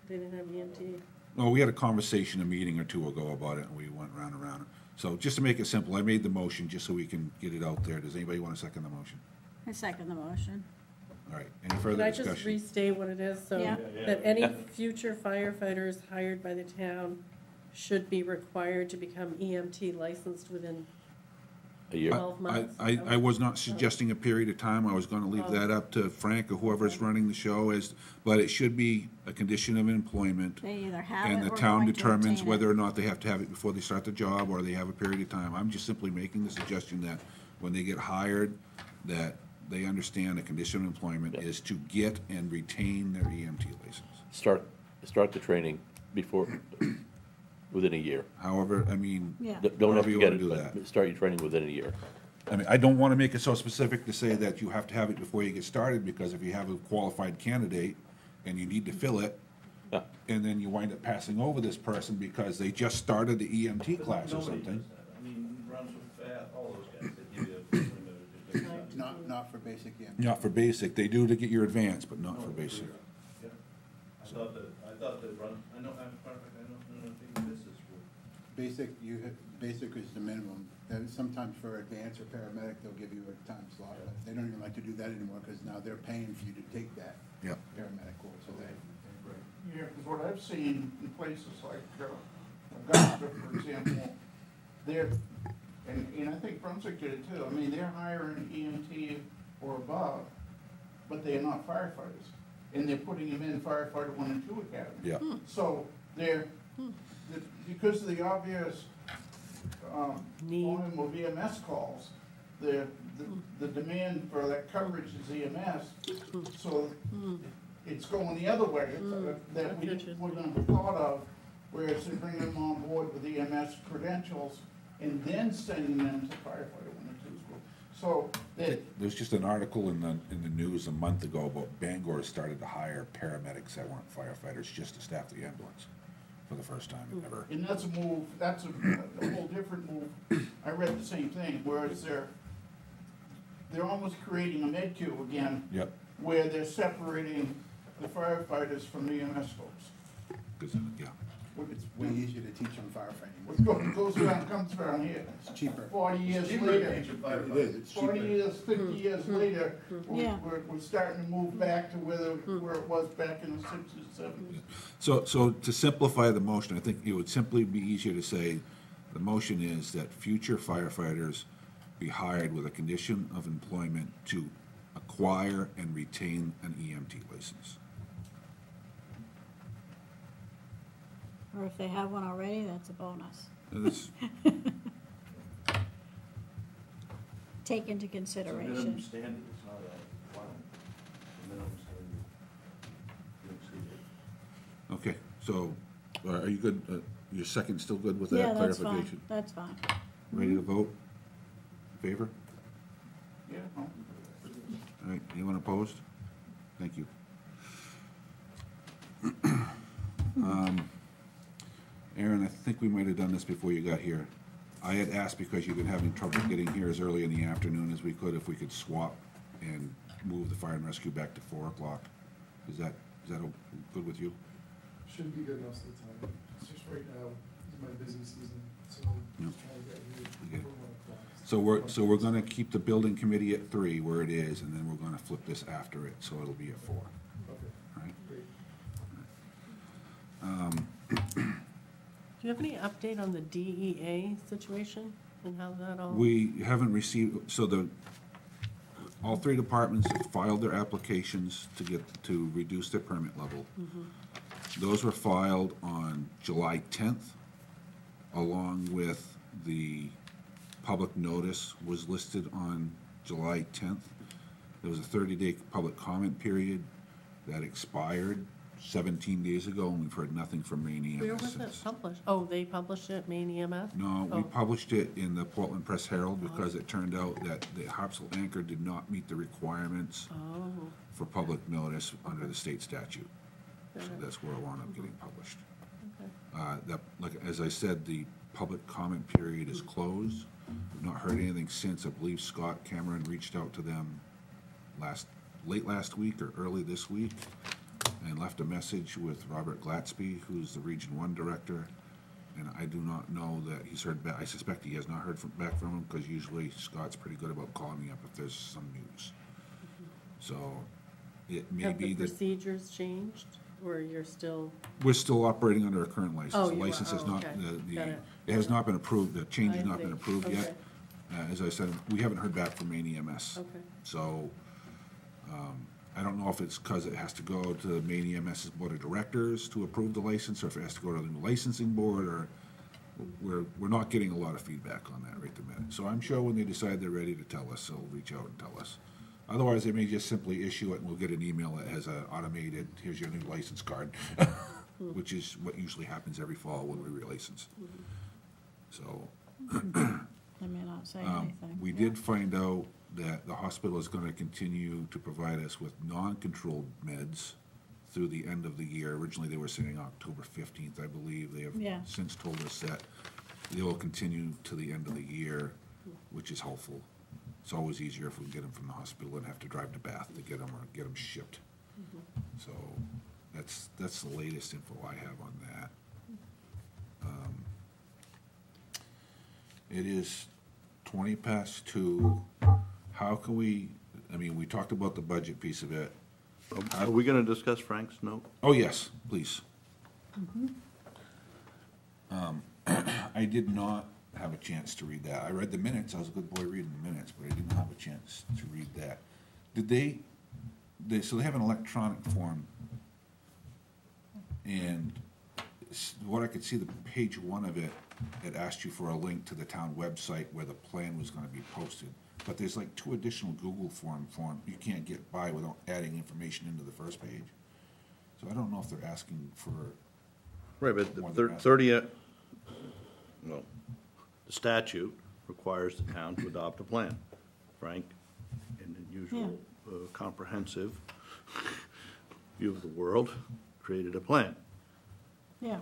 didn't have EMT. Well, we had a conversation a meeting or two ago about it, and we went round and round. So just to make it simple, I made the motion just so we can get it out there. Does anybody want to second the motion? I second the motion. All right, any Can further I just discussion? restate what it is? So Yeah. that any future firefighters hired by the town should be required to become EMT licensed within A year. 12 months? I was not suggesting a period of time. I was gonna leave that up to Frank or whoever's running the show but it should be a condition of employment. They either have And it the or town going to determines obtain whether it. or not they have to have it before they start the job, or they have a period of time. I'm just simply making the suggestion that when they get hired, that they understand the condition of employment Yeah. is to get and retain their EMT license. Start the training within a year. However, I mean, Yeah. Don't have however to you get wanna it, do but that. start your training within a year. I mean, I don't want to make it so specific to say that you have to have it before you get started, because if you have a qualified candidate and you need to fill it, Yeah. and then you wind up passing over this person because they just started the EMT But class or nobody something. does that. I mean, Brunswick, Bath, all those guys, they give you a limited. Not for basic EMT. Not for basic, they do to get your advance, but not for basic. Yeah. I thought that I know, I don't think this is for. Basic is the minimum. Sometimes for advanced or paramedic, they'll give you a time slot. But they don't even like to do that anymore, because now they're paying for you to take that Yep. paramedic course. So they, Yeah, because what I've seen in places like Augusta, for example, they're, and I think Brunswick did it too, I mean, they're hiring EMT or above, but they are not firefighters. And they're putting them in firefighter 1 and 2 academy. Yeah. So because of the obvious Need. volume of EMS calls, the demand for that coverage is EMS. So it's going the other way, that we wouldn't have thought of, whereas to bring them on board with EMS credentials and then sending them to firefighter 1 and 2 school. So that, There's just an article in the news a month ago about Bangor started to hire paramedics that weren't firefighters just to staff the ambulance for the first time ever. and that's a move, that's a whole different move. I read the same thing, whereas they're almost creating a med queue again, Yep, where they're separating the firefighters from the EMS folks. 'cause, yeah. it's way easier to teach them firefighting. What goes around comes around here. It's cheaper. 40 years Cheaper later, to teach a It firefighter. is, it's 40 cheaper. years, 50 years later, Yeah. we're starting to move back to where it was back in the 60s, 70s. So to simplify the motion, I think it would simply be easier to say, the motion is that future firefighters be hired with a condition of employment to acquire and retain an EMT license. Or if they have one already, that's a bonus. That's- Take into It's a minimum consideration. standard, it's not a requirement. It's a minimum standard. You exceed it. Okay, so, are you good, your second still good with that Yeah, that's clarification? fine, that's fine. Ready to vote? Favor? Yeah, no. All right, anyone opposed? Thank you. Aaron, I think we might have done this before you got here. I had asked, because you've been having trouble getting here as early in the afternoon as we could, if we could swap and move the fire and rescue back to 4 o'clock. Is that good with you? Shouldn't be good most of the time. It's just right now, is my busy season, so Yep. just trying to get I here get it. for 1 o'clock. So we're gonna keep the building committee at 3 where it is, and then we're gonna flip this after it, so it'll be at 4, Okay, all right? great. Do you have any update on the DEA situation and how that all? We haven't received, all 3 departments have filed their applications to reduce their permit level. Those were filed on July 10th, along with the public notice was listed on July 10th. There was a 30-day public comment period that expired 17 days ago, and we've heard nothing from Maine EMS Where was it since. published? Oh, they published it, Maine EMS? No, we Oh. published it in the Portland Press Herald because it turned out that the Harpswell Anchor did not meet the requirements Oh, for public notice under the state statute. So Okay. that's where it wound up getting published. That, like, as I said, the public comment period is closed. We've not heard anything since. I believe Scott Cameron reached out to them late last week or early this week and left a message with Robert Glatsby, who's the Region 1 Director. And I do not know that he's heard back. I suspect he has not heard back from him, because usually Scott's pretty good about calling me up if there's some news. So it may Have be the that procedures changed, or you're still? we're still operating under a current license. Oh, The you are. license is Oh, not, okay. the, Got it. it has not been approved, the change has I not been see. approved yet. Okay. As I said, we haven't heard back from Maine EMS. Okay. So, I don't know if it's because it has to go to the Maine EMS's Board of Directors to approve the license, or if it has to go to the new licensing board, or we're not getting a lot of feedback on that right the minute. So I'm sure when they decide they're ready to tell us, they'll reach out and tell us. Otherwise, they may just simply issue it and we'll get an email that has a automated, here's your new license card, which is what usually happens every fall when we relicense. So, They may not say anything. we did find out that the hospital is gonna continue to provide us with non-controlled meds through the end of the year. Originally, they were saying October 15th, I believe. They Yeah. have since told us that they will continue to the end of the year, which is helpful. It's always easier if we can get them from the hospital and have to drive to Bath to get them, or get them shipped. So that's the latest info I have on that. It is 2:20. How can we, I mean, we talked about the budget piece of it. Are we gonna discuss Frank's note? Oh, yes, please. I did not have a chance to read that. I read the minutes. I was a good boy reading the minutes, but I didn't have a chance to read that. Did so they have an electronic form, and what I could see, the page 1 of it, it asked you for a link to the town website where the plan was gonna be posted. But there's like 2 additional Google form you can't get by without adding information into the first page. So I don't know if they're asking for, Right, but More the than that. 30, well, the statute requires the town to adopt a plan. Frank, in the usual comprehensive view of the world, created a plan. Yeah,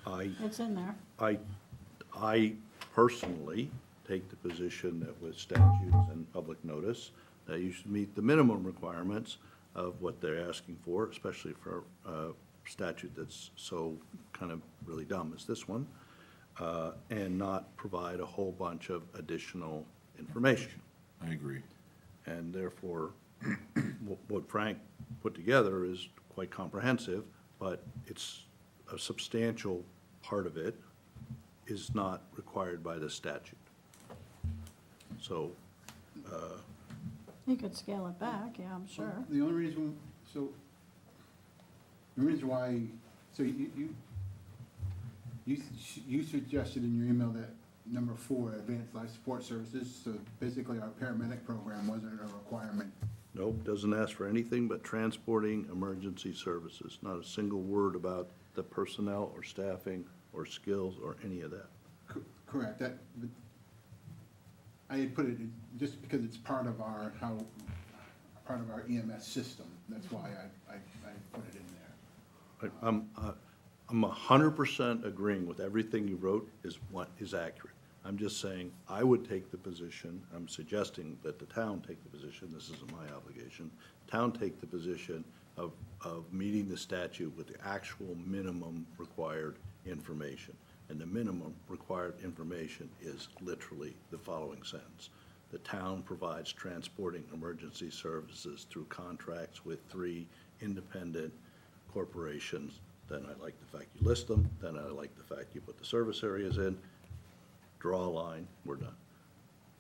I it's in there. I personally take the position that with statutes and public notice, that you should meet the minimum requirements of what they're asking for, especially for a statute that's so kind of really dumb as this one, and not provide a whole bunch of additional information. I agree. And therefore, what Frank put together is quite comprehensive, but it's a substantial part of it is not required by the statute. So, You could scale it back, yeah, I'm sure. The only reason, the reason why, so you suggested in your email that number 4, advanced life support services, so basically our paramedic program wasn't a requirement. nope, doesn't ask for anything but transporting emergency services. Not a single word about the personnel or staffing or skills or any of that. Correct, but I had put it, just because it's part of our, part of our EMS system, that's why I put it in there. I'm 100% agreeing with everything you wrote is what is accurate. I'm just saying, I would take the position, I'm suggesting that the town take the position, this isn't my obligation, town take the position of meeting the statute with the actual minimum required information. And the minimum required information is literally the following sentence. The town provides transporting emergency services through contracts with 3 independent corporations. Then I like the fact you list them, then I like the fact you put the service areas in, draw a line, we're done.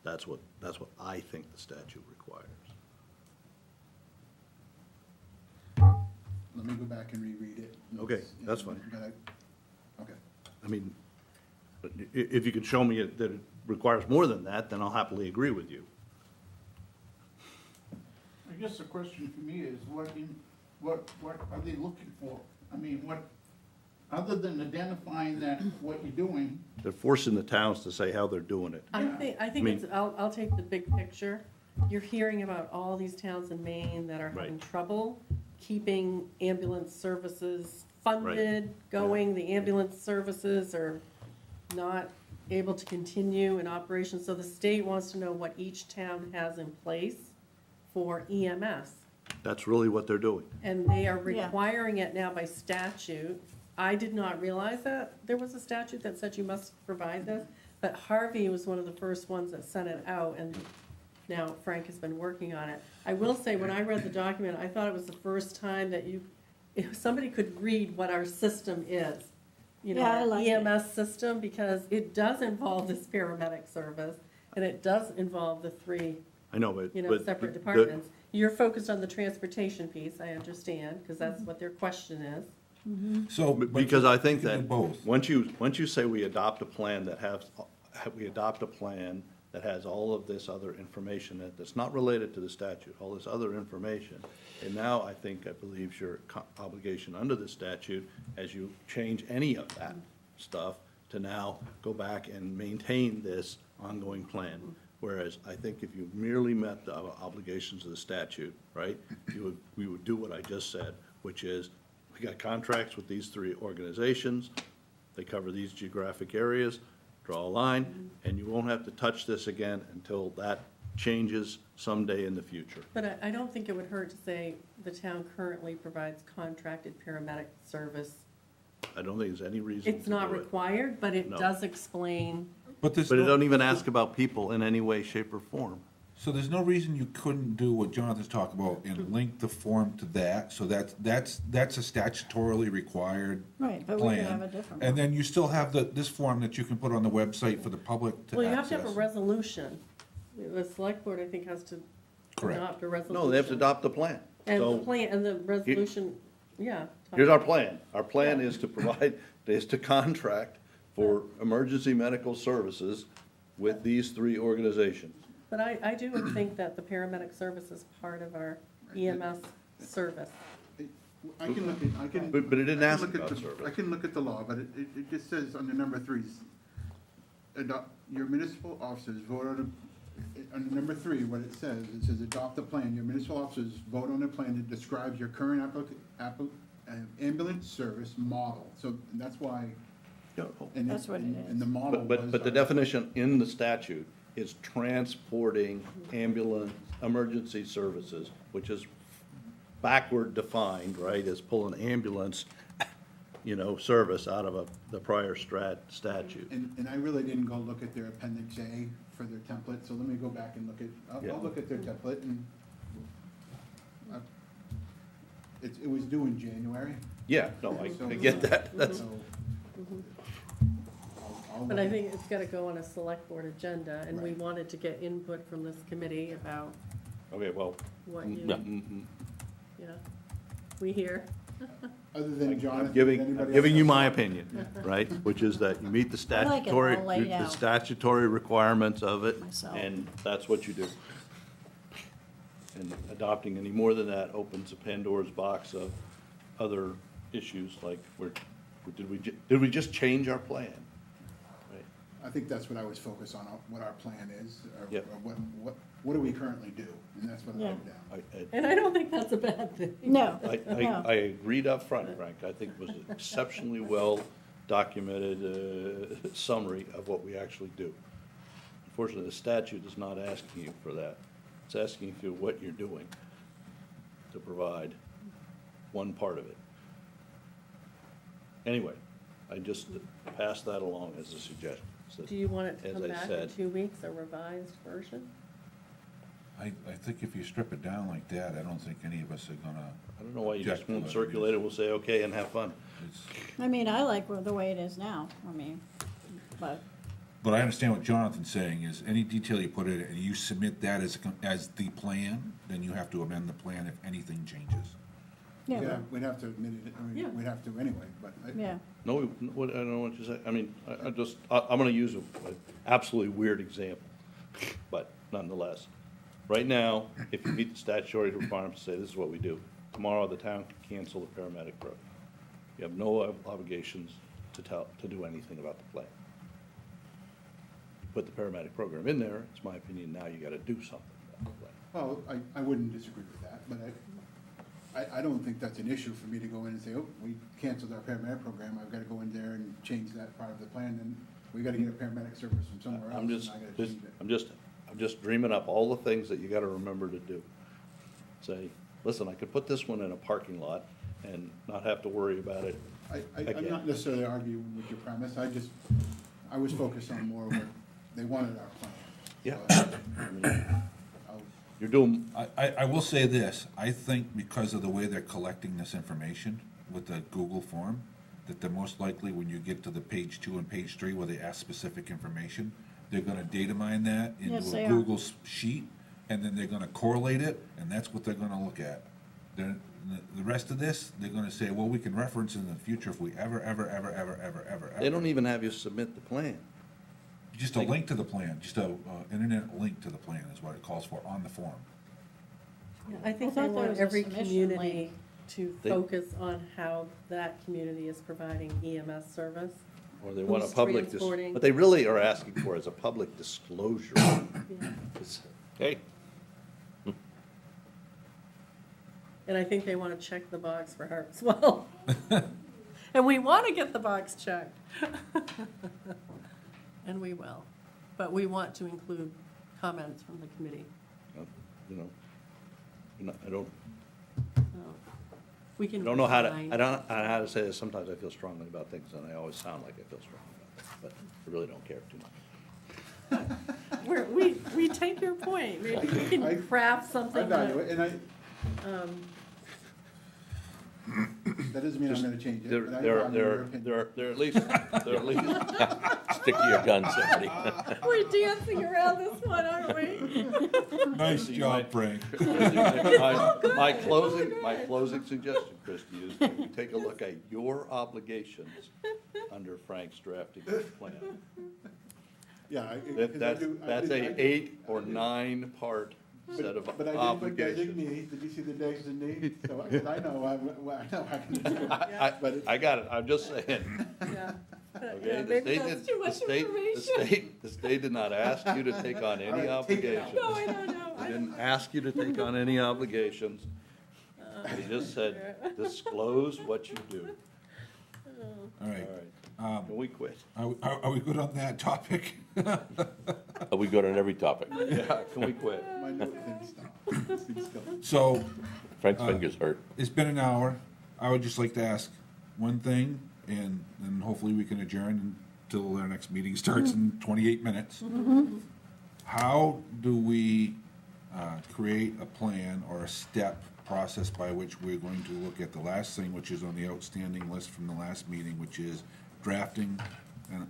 That's what I think the statute requires. Let me go back and reread it. Okay, that's fine. Okay. I mean, but if you could show me that it requires more than that, then I'll happily agree with you. I guess the question for me is, what are they looking for? I mean, what, other than identifying that, what you're doing, They're forcing the towns to say how they're doing it. I think I mean- it's, I'll take the big picture. You're hearing about all these towns in Maine that are having Right. trouble keeping ambulance services funded, going, the ambulance services are not able to continue in operation. So the state wants to know what each town has in place for EMS. That's really what they're doing. And they are Yeah. requiring it now by statute. I did not realize that there was a statute that said you must provide this, but Harvey was one of the first ones that sent it out, and now Frank has been working on it. I will say, when I read the document, I thought it was the first time that if somebody could read what our system is. You know, Yeah, I our like it. EMS system, because it does involve this paramedic service, and it does involve the three, I know, but. you know, but separate the- departments. You're focused on the transportation piece, I understand, because that's what their question is. So. but Because I think you can that, do both. once you say we adopt a plan that has all of this other information that's not related to the statute, all this other information, and now I believe your obligation under the statute, as you change any of that stuff, to now go back and maintain this ongoing plan. Whereas I think if you merely met the obligations of the statute, right, we would do what I just said, which is, we got contracts with these three organizations, they cover these geographic areas, draw a line, and you won't have to touch this again until that changes someday in the future. But I don't think it would hurt to say the town currently provides contracted paramedic service. I don't think there's any reason to do it. It's not required, but it No. does explain. But there's But it no- don't even ask about people in any way, shape, or form. So there's no reason you couldn't do what Jonathan's talking about and link the form to that, so that's a statutorily required Right, but we could plan. have a different And one. then you still have this form that you can put on the website for the public to access. Well, you have to have a resolution. The select board, I think, has to Correct. adopt a resolution. No, they have to adopt the plan. And the So, plan, and the resolution, yeah. here's our plan. Our plan is to is to contract for emergency medical services with these three organizations. But I do think that the paramedic service is part of our EMS service. I can look at. But it didn't I can ask look at about the- service. I can look at the law, but it just says under number 3, your municipal officers vote on under number 3, what it says adopt a plan. Your municipal officers vote on a plan that describes your current ambulance service model. So that's why. and That's what it is. And the model was. But the definition in the statute is transporting ambulance, emergency services, which is backward defined, right, as pull an ambulance, service out of the prior statute. And I really didn't go look at their appendix A for their template, so let me go back and look at, Yeah. I'll look at their template and. It was due in January. Yeah, no, I get that. That's, So, I'll But look I at- think it's gotta go on a select board agenda, and we Right. wanted to get input from this committee about okay, well, what you, mm, yeah, we hear. Other than Jonathan. I'm giving anybody you else? my opinion, right, which is that you meet the I like it all statutory, laid the out. statutory requirements of it, Myself. and that's what you do. And adopting any more than that opens a Pandora's box of other issues, like, did we just change our plan? Right. I think that's what I was focused on, what our plan is, or Yep. or what do we currently do? And that's what I Yeah. wrote down. And I don't think that's a bad thing. No, I no. agreed up front, Frank. I think it was an exceptionally well-documented summary of what we actually do. Unfortunately, the statute is not asking you for that. It's asking you what you're doing to provide one part of it. Anyway, I just passed that along as a suggestion. So, Do you want it to as come I back in said, 2 weeks, a revised version? I think if you strip it down like that, I don't think any of us are gonna, I don't know why you just Object to won't it. circulate it. We'll say, okay, and have fun. it's, I mean, I like the way it is now, but, but I understand what Jonathan's saying is any detail you put in it and you submit that as the plan, then you have to amend the plan if anything changes. yeah, We'd have to admit it, Yeah. we'd have to anyway, but. yeah. No, I don't know what you say. I mean, I'm gonna use an absolutely weird example, but nonetheless. Right now, if you meet the statutory requirements, say this is what we do. Tomorrow, the town can cancel the paramedic program. You have no obligations to do anything about the plan. Put the paramedic program in there, it's my opinion, now you gotta do something about the plan. Well, I wouldn't disagree with that, but I don't think that's an issue for me to go in and say, oh, we canceled our paramedic program, I've gotta go in there and change that part of the plan, and we gotta get a paramedic service from somewhere else, I'm and just, I gotta change it. I'm just dreaming up all the things that you gotta remember to do. Say, listen, I could put this one in a parking lot and not have to worry about it. I'm Again. not necessarily arguing with your premise, I was focused on more what they wanted our plan. Yeah. So, I mean, I'll- You're doing, I will say this, I think because of the way they're collecting this information with the Google form, that they're most likely, when you get to the page 2 and page 3 where they ask specific information, they're gonna data mine that Yes, into they a are. Google sheet, and then they're gonna correlate it, and that's what they're gonna look at. Then, the rest of this, they're gonna say, well, we can reference in the future if we ever, they don't even have you submit the plan. just a link to the plan, just a, internet link to the plan is what it calls for on the form. Yeah, I think I they thought there want was a every submission community link. to They- focus on how that community is providing EMS service. Or they want a Who's public, transporting. what they really are asking for is a public disclosure. Yeah. It's, hey, And I think they want to check the box for Harpswell. And we want to get the box checked. And we will. But we want to include comments from the committee. you know, I don't, So we can. know how to, refine. I don't know how to say this. Sometimes I feel strongly about things, and I always sound like I feel strongly about them, but I really don't care too much. We take your point. Maybe we I- can craft I something value that, it, and that doesn't mean I'm gonna change it. but I value your opinion. They're at least, Stick to your guns, somebody. we're dancing around this one, aren't we? Nice job, Frank. my closing suggestion, Christie, is that you take a look at your obligations under Frank's drafting of the plan. Yeah. That's a 8 or 9 part set of But I didn't put obligations. designee, did you see the designee? So, 'cause I know, I can do it. But it- I got it, I'm just saying. Yeah. Okay, Yeah, the maybe state that's did- too much information. The state did not ask you to take on any All right, take it out. obligations. No, I don't know. They didn't ask you to take on any obligations. They just said, disclose what you do. All right, All right, can we quit? are we good on that topic? Are we good on every topic? Yeah, can we quit? My note didn't stop. This thing's going. So, Frank's fingers hurt. it's been an hour. I would just like to ask one thing, and hopefully we can adjourn until our next meeting starts in 28 minutes. How do we create a plan or a step process by which we're going to look at the last thing, which is on the outstanding list from the last meeting, which is drafting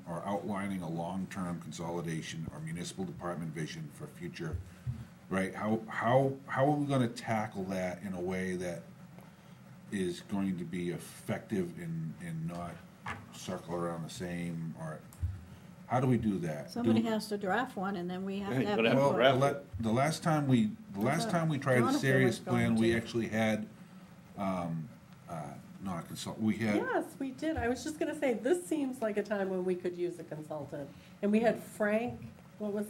or outlining a long-term consolidation or municipal department vision for future, right? How are we gonna tackle that in a way that is going to be effective and not circle around the same, or how do we do that? Somebody has to draft one, and then we have Yeah, to you're have gonna have to input. draft Well, the last time we tried a Jonathan serious was going plan, we to. actually had, not a consult, we had, Yes, we did. I was just gonna say, this seems like a time when we could use a consultant. And we had Frank, what was,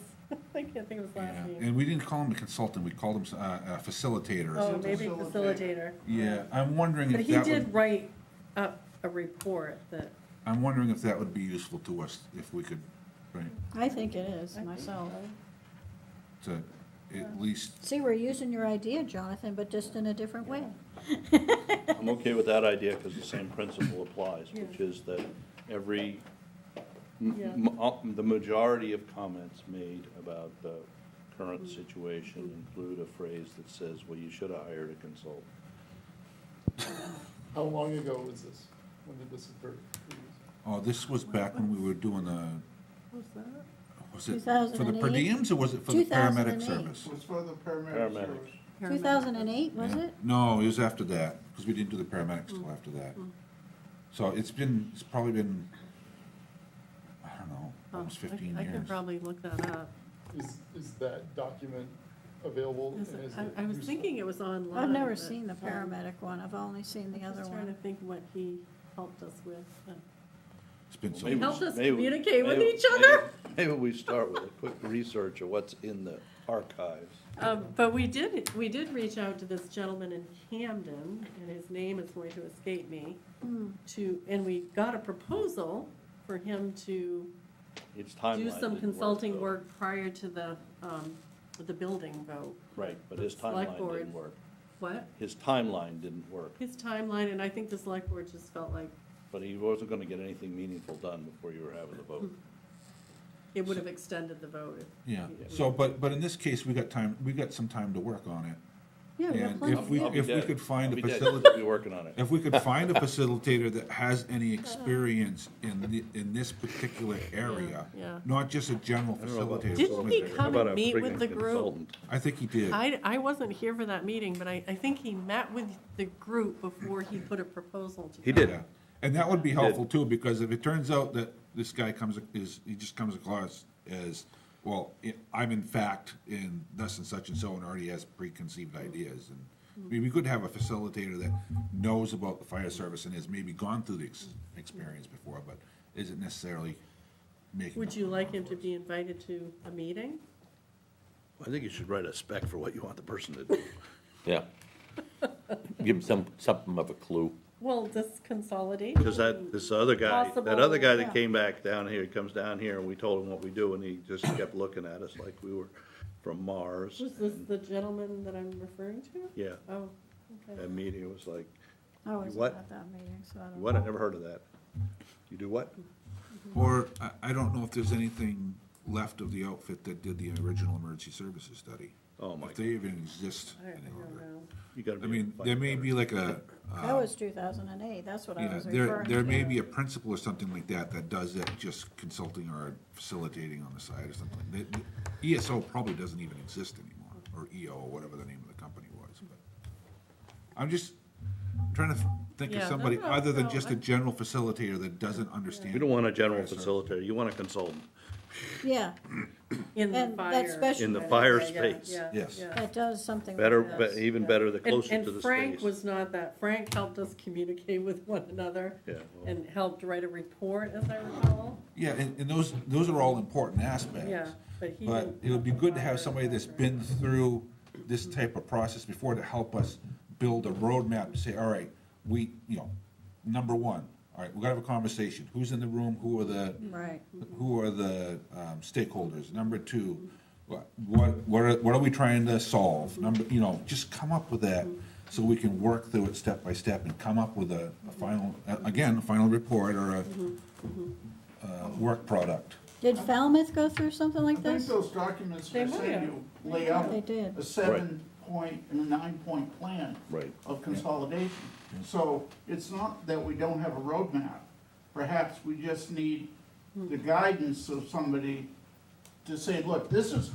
I can't think of his yeah, last name. and we didn't call him a consultant, we called him a facilitator or Oh, something. maybe facilitator. Yeah, I'm wondering But if he that did would, write up a report that, I'm wondering if that would be useful to us, if we could, right, I think it is, I think myself. to at least, See, we're using your idea, Jonathan, but just in a different way. I'm okay with that idea, because the same principle applies, which is that every, Yeah. the majority of comments made about the current situation include a phrase that says, well, you should have hired a consultant. How long ago was this? When did this occur? oh, this was back when we were doing the, what's that? was it for the per 2008? diems, or was it for the paramedic 2008. service? It was for the paramedic Paramedics. service. 2008, was Yeah. it? No, it was after that, because we didn't do the paramedics till after that. So it's probably been, I don't know, Oh, almost 15 I years. could probably look that up. Is that document available? Is and it- is it I was useful? thinking it was online. I've never but, seen the paramedic one, I've only seen the I'm other just trying to one. think what he helped us with. It's been so Maybe He helped us maybe- communicate with maybe- each other. Maybe we start with a quick research of what's in the archives. But we did reach out to this gentleman in Camden, and his name is going to escape me, and we got a proposal for him to Its timeline do some didn't work, consulting though. work prior to the building vote. Right, but his Select timeline board. didn't work. What? His timeline didn't work, His timeline, and I think the select board just felt like but he wasn't gonna get anything meaningful done before you were having the vote. it would have extended the vote. Yeah, so, but in this case, we got some time to work on it. Yeah, we got And plenty. if we, I'll be if we dead. could find I'll a be dead. facility, Be working on it. if we could find a facilitator that has any experience in this particular area, Yeah. not just a general I don't know about facilitator. Didn't he but- How come about and a meet with freaking the group? consultant? I think he did. I wasn't here for that meeting, but I think he met with the group before he put a proposal together. He did. Yeah. And that would be helpful too, because if it turns out that this guy he just comes across as, well, I'm in fact in thus and such and so, and already has preconceived ideas. And I mean, we could have a facilitator that knows about the fire service and has maybe gone through the experience before, but isn't necessarily making. Would you like him to be invited to a meeting? I think you should write a spec for what you want the person to do. Yeah. Give him something of a clue. Well, this consolidate. Because this other guy, that other guy Possible, that yeah. came back down here, he comes down here and we told him what we do and he just kept looking at us like we were from Mars. Was this the gentleman that I'm referring to? Yeah, Oh, okay. that meeting was like, I wasn't what? at that meeting, so I don't know. what, I never heard of that. You do what? Or, I don't know if there's anything left of the outfit that did the original emergency services study. Oh, my If they even exist I any don't longer. know. You gotta I be. mean, there may be like a, That was 2008, that's what I yeah, was referring to. there may be a principal or something like that that does it, just consulting or facilitating on the side or something. The ESO probably doesn't even exist anymore, or EO, or whatever the name of the company was, but. I'm just trying to think of Yeah, somebody no, other than no, just a general facilitator that doesn't understand. You don't want a general fire service. facilitator, you want a consultant. Yeah, In the and fire. that special. In the fire Yeah, space. yeah, Yes. yeah. That does something like Better, this. but even better, the closer to the And Frank space. was not that. Frank helped us communicate with one another. Yeah, well. And helped write a report, as I recall. Yeah, and those are all important aspects. Yeah, but he But didn't it would be have good to the have fire somebody that's background. been through this type of process before to help us build a roadmap to say, all right, number one, all right, we're gonna have a conversation. Who's in the room? Who are the Right. stakeholders? Number two, what are we trying to solve? Just come up with that so we can work through it step by step and come up with a final, again, a final report or a work product. Did Falmouth go through something I like think this? those documents They I might sent have. you lay out They did. a 7-point and a 9-point plan Right. of consolidation. So it's not that we don't have a roadmap. Perhaps we just need the guidance of somebody to say, look, this is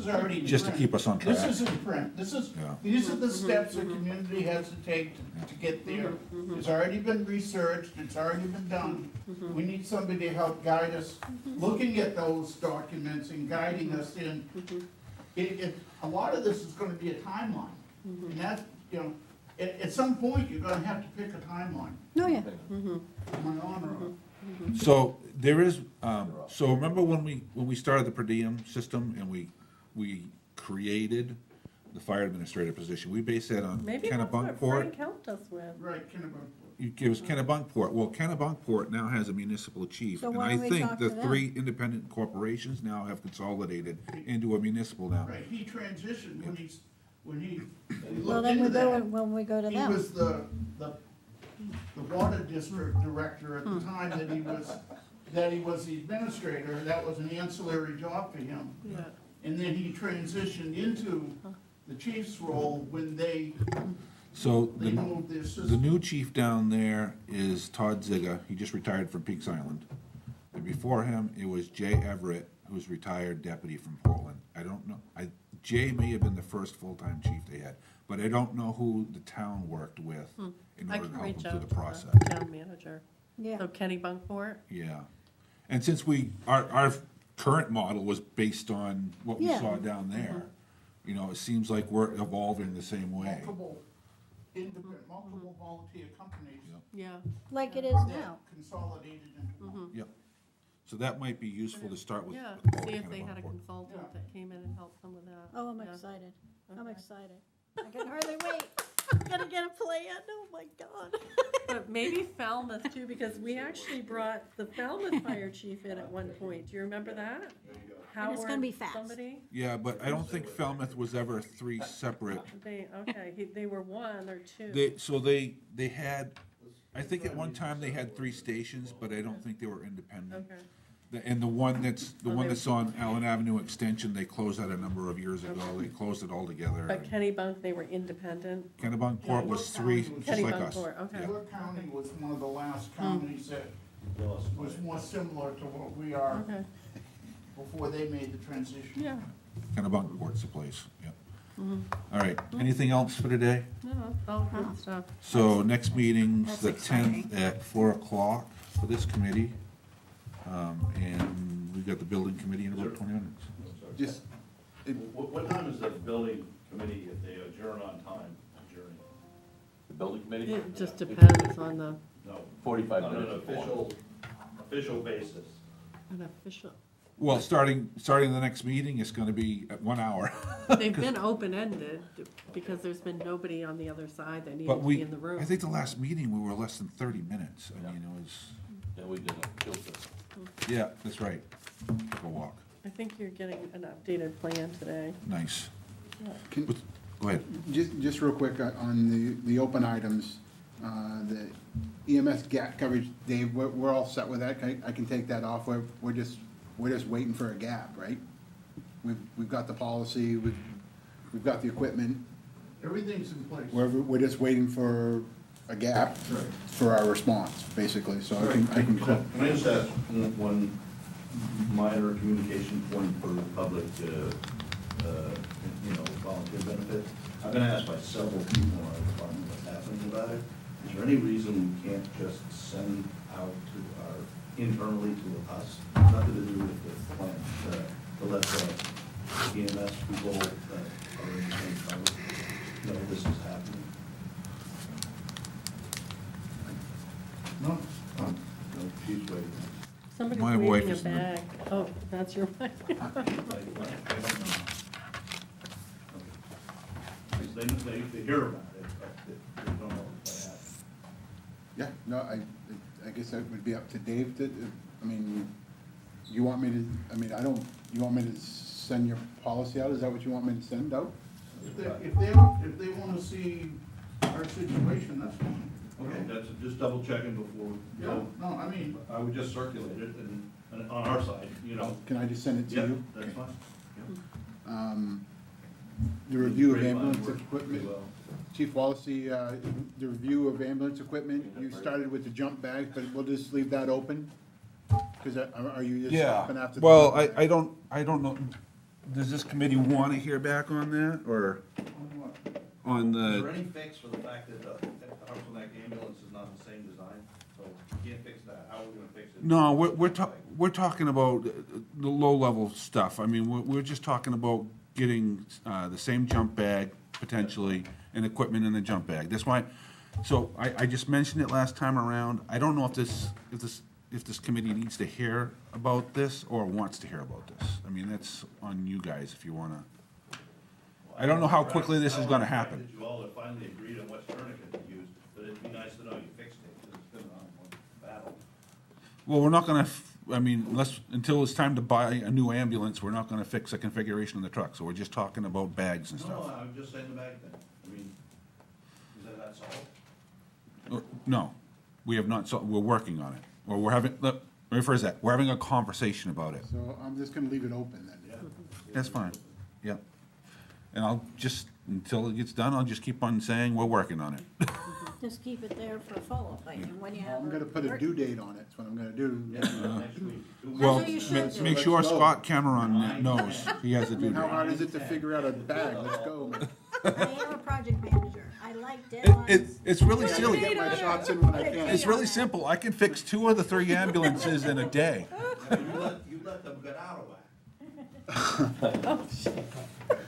already in Just to print. keep us on track. This is in print. Yeah. These are the steps the community has to take to get there. It's already been researched, it's already been done. We need somebody to help guide us, looking at those documents and guiding us in. A lot of this is gonna be a timeline. And that, at some point, you're gonna have to pick a timeline. Oh, yeah. Am I on or off? So there is, so remember when we started the per diem system and we created the fire administrator position? We based that on Maybe that's what Kennebunkport. Frank helped us with. Right, Kennebunk. It was Kennebunkport. Well, Kennebunkport now has a municipal chief. So And why I don't we think talk the to them? 3 independent corporations now have consolidated into a municipal now. Right, he transitioned when he Well, looked then we into go, that. when we go to He them. was the water district director at the time that he was the administrator, that was an ancillary job for him. Yeah. And then he transitioned into the chief's role when they So moved their the system. new chief down there is Todd Ziga. He just retired from Peaks Island. And before him, it was Jay Everett, who's retired deputy from Portland. I don't know, Jay may have been the first full-time chief they had, but I don't know who the town worked with in I order can to help reach them through out the to process. the town manager. Yeah. So Kenny Bunkport? Yeah. And since our current model was based on what we Yeah. saw down there, it seems like we're evolving the same way. Multiple volunteer companies Yeah. Like it is that now. consolidated into one. Yep. So that might be useful to start with. Yeah, see if they had a consultant that came in and helped them with that. Oh, I'm Yeah. excited. I'm Okay. excited. I can hardly wait. Gotta get a plan. Oh, my God. But maybe Falmouth too, because we actually brought the Falmouth fire chief in at one point. Do you remember that? And it's gonna be fast. Somebody? Yeah, but I don't think Falmouth was ever three separate. They were one or two. They had, I think at one time they had 3 stations, but I don't think they were independent. Okay. And the one that's they- on Allen Avenue Extension, they closed that a number of years ago. They closed it all together. But Kennybunk, they were independent. Kennebunkport was 3, just like us. Kennebunkport, okay. Yeah. York County was one of the last counties that was more similar to what we are Okay, before they made the transition. yeah. Kennebunkport's the place, yep. All right, anything else for today? No, all good stuff. So next meeting's That's the exciting. 10th at 4 o'clock for this committee. And we've got the building committee in about 20 minutes. Just, What time is the building committee, if they adjourn on time, adjourning? The building committee? It just depends on the, No. 45 On an minutes. official basis. an official. Well, starting the next meeting, it's gonna be at 1 hour. They've been open-ended because there's been nobody on the other side that needed But to be we, in the room. I think the last meeting, we were less than 30 minutes. I mean, it was, Yeah, we did a filter. yeah, that's right. Took a walk. I think you're getting an updated plan today. Nice. can, Go ahead. just real quick on the open items, the EMS gap coverage, Dave, we're all set with that. I can take that off. We're just waiting for a gap, right? We've got the policy, we've got the equipment. Everything's in place. We're just waiting for a gap for our response, basically, so I can Can I just ask one minor communication point for the public, volunteer benefit? I've been asked by several people in our department what's happening about it. Is there any reason we can't just send out to our, internally to us, nothing to do with the plant, to let the EMS people that are in the same trouble know this is happening? No, No, she's waiting. Somebody's My wife waving a is not- bag. Oh, that's your wife. I don't know. Okay. They hear about it, but they don't know what happened. Yeah, no, I guess that would be up to Dave to, I mean, you want me to, you want me to send your policy out? Is that what you want me to send out? if they want to see our situation, that's fine. Okay, that's just double checking before we Yeah, go. no, I mean, I would just circulate it and on our side, Can I just send it to Yeah, you? that's fine. The review of Grapevine ambulance works pretty equipment. well. Chief Wallacey, the review of ambulance equipment, you started with the jump bags, but we'll just leave that open? Because are you just stopping after? the- Well, I don't know, does this committee want to hear back on that, or on Is there the, any fix for the fact that the Hartsel Neck ambulance is not the same design? So you can't fix that. How are we gonna fix it? no, we're talking about the low-level stuff. I mean, we're just talking about getting the same jump bag, potentially, and equipment in the jump bag. That's why, so I just mentioned it last time around. I don't know if this committee needs to hear about this or wants to hear about this. I mean, that's on you guys if you wanna. I don't know how quickly this is gonna happen. You all have finally agreed on what tourniquet to use, but it'd be nice to know you fixed it, because it's been an ongoing battle. Well, we're not gonna, until it's time to buy a new ambulance, we're not gonna fix the configuration of the truck. So we're just talking about bags and No, stuff. I'm just saying the back thing. I mean, is that solved? No, we have not, so we're working on it. Or we're having, let me rephrase that, we're having a conversation about it. So I'm just gonna leave it open then. Yeah. That's fine, yeah. And I'll just, until it gets done, I'll just keep on saying we're working on it. Just keep it there for follow-up, like, and when you have. I'm gonna put a due date on it, that's what I'm gonna do. Yeah, next week. Well, what you should do. make sure Scott Cameron knows he has a I due mean, how date. hard is it to figure out a bag? Let's go, man. I am a project manager. I like deadlines. It's really I gotta silly. get my shots in when I can. It's really simple. I can fix 2 of the 3 ambulances in a day. You let them get out of whack.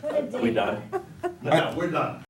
Put a date We on done? it. No, we're done.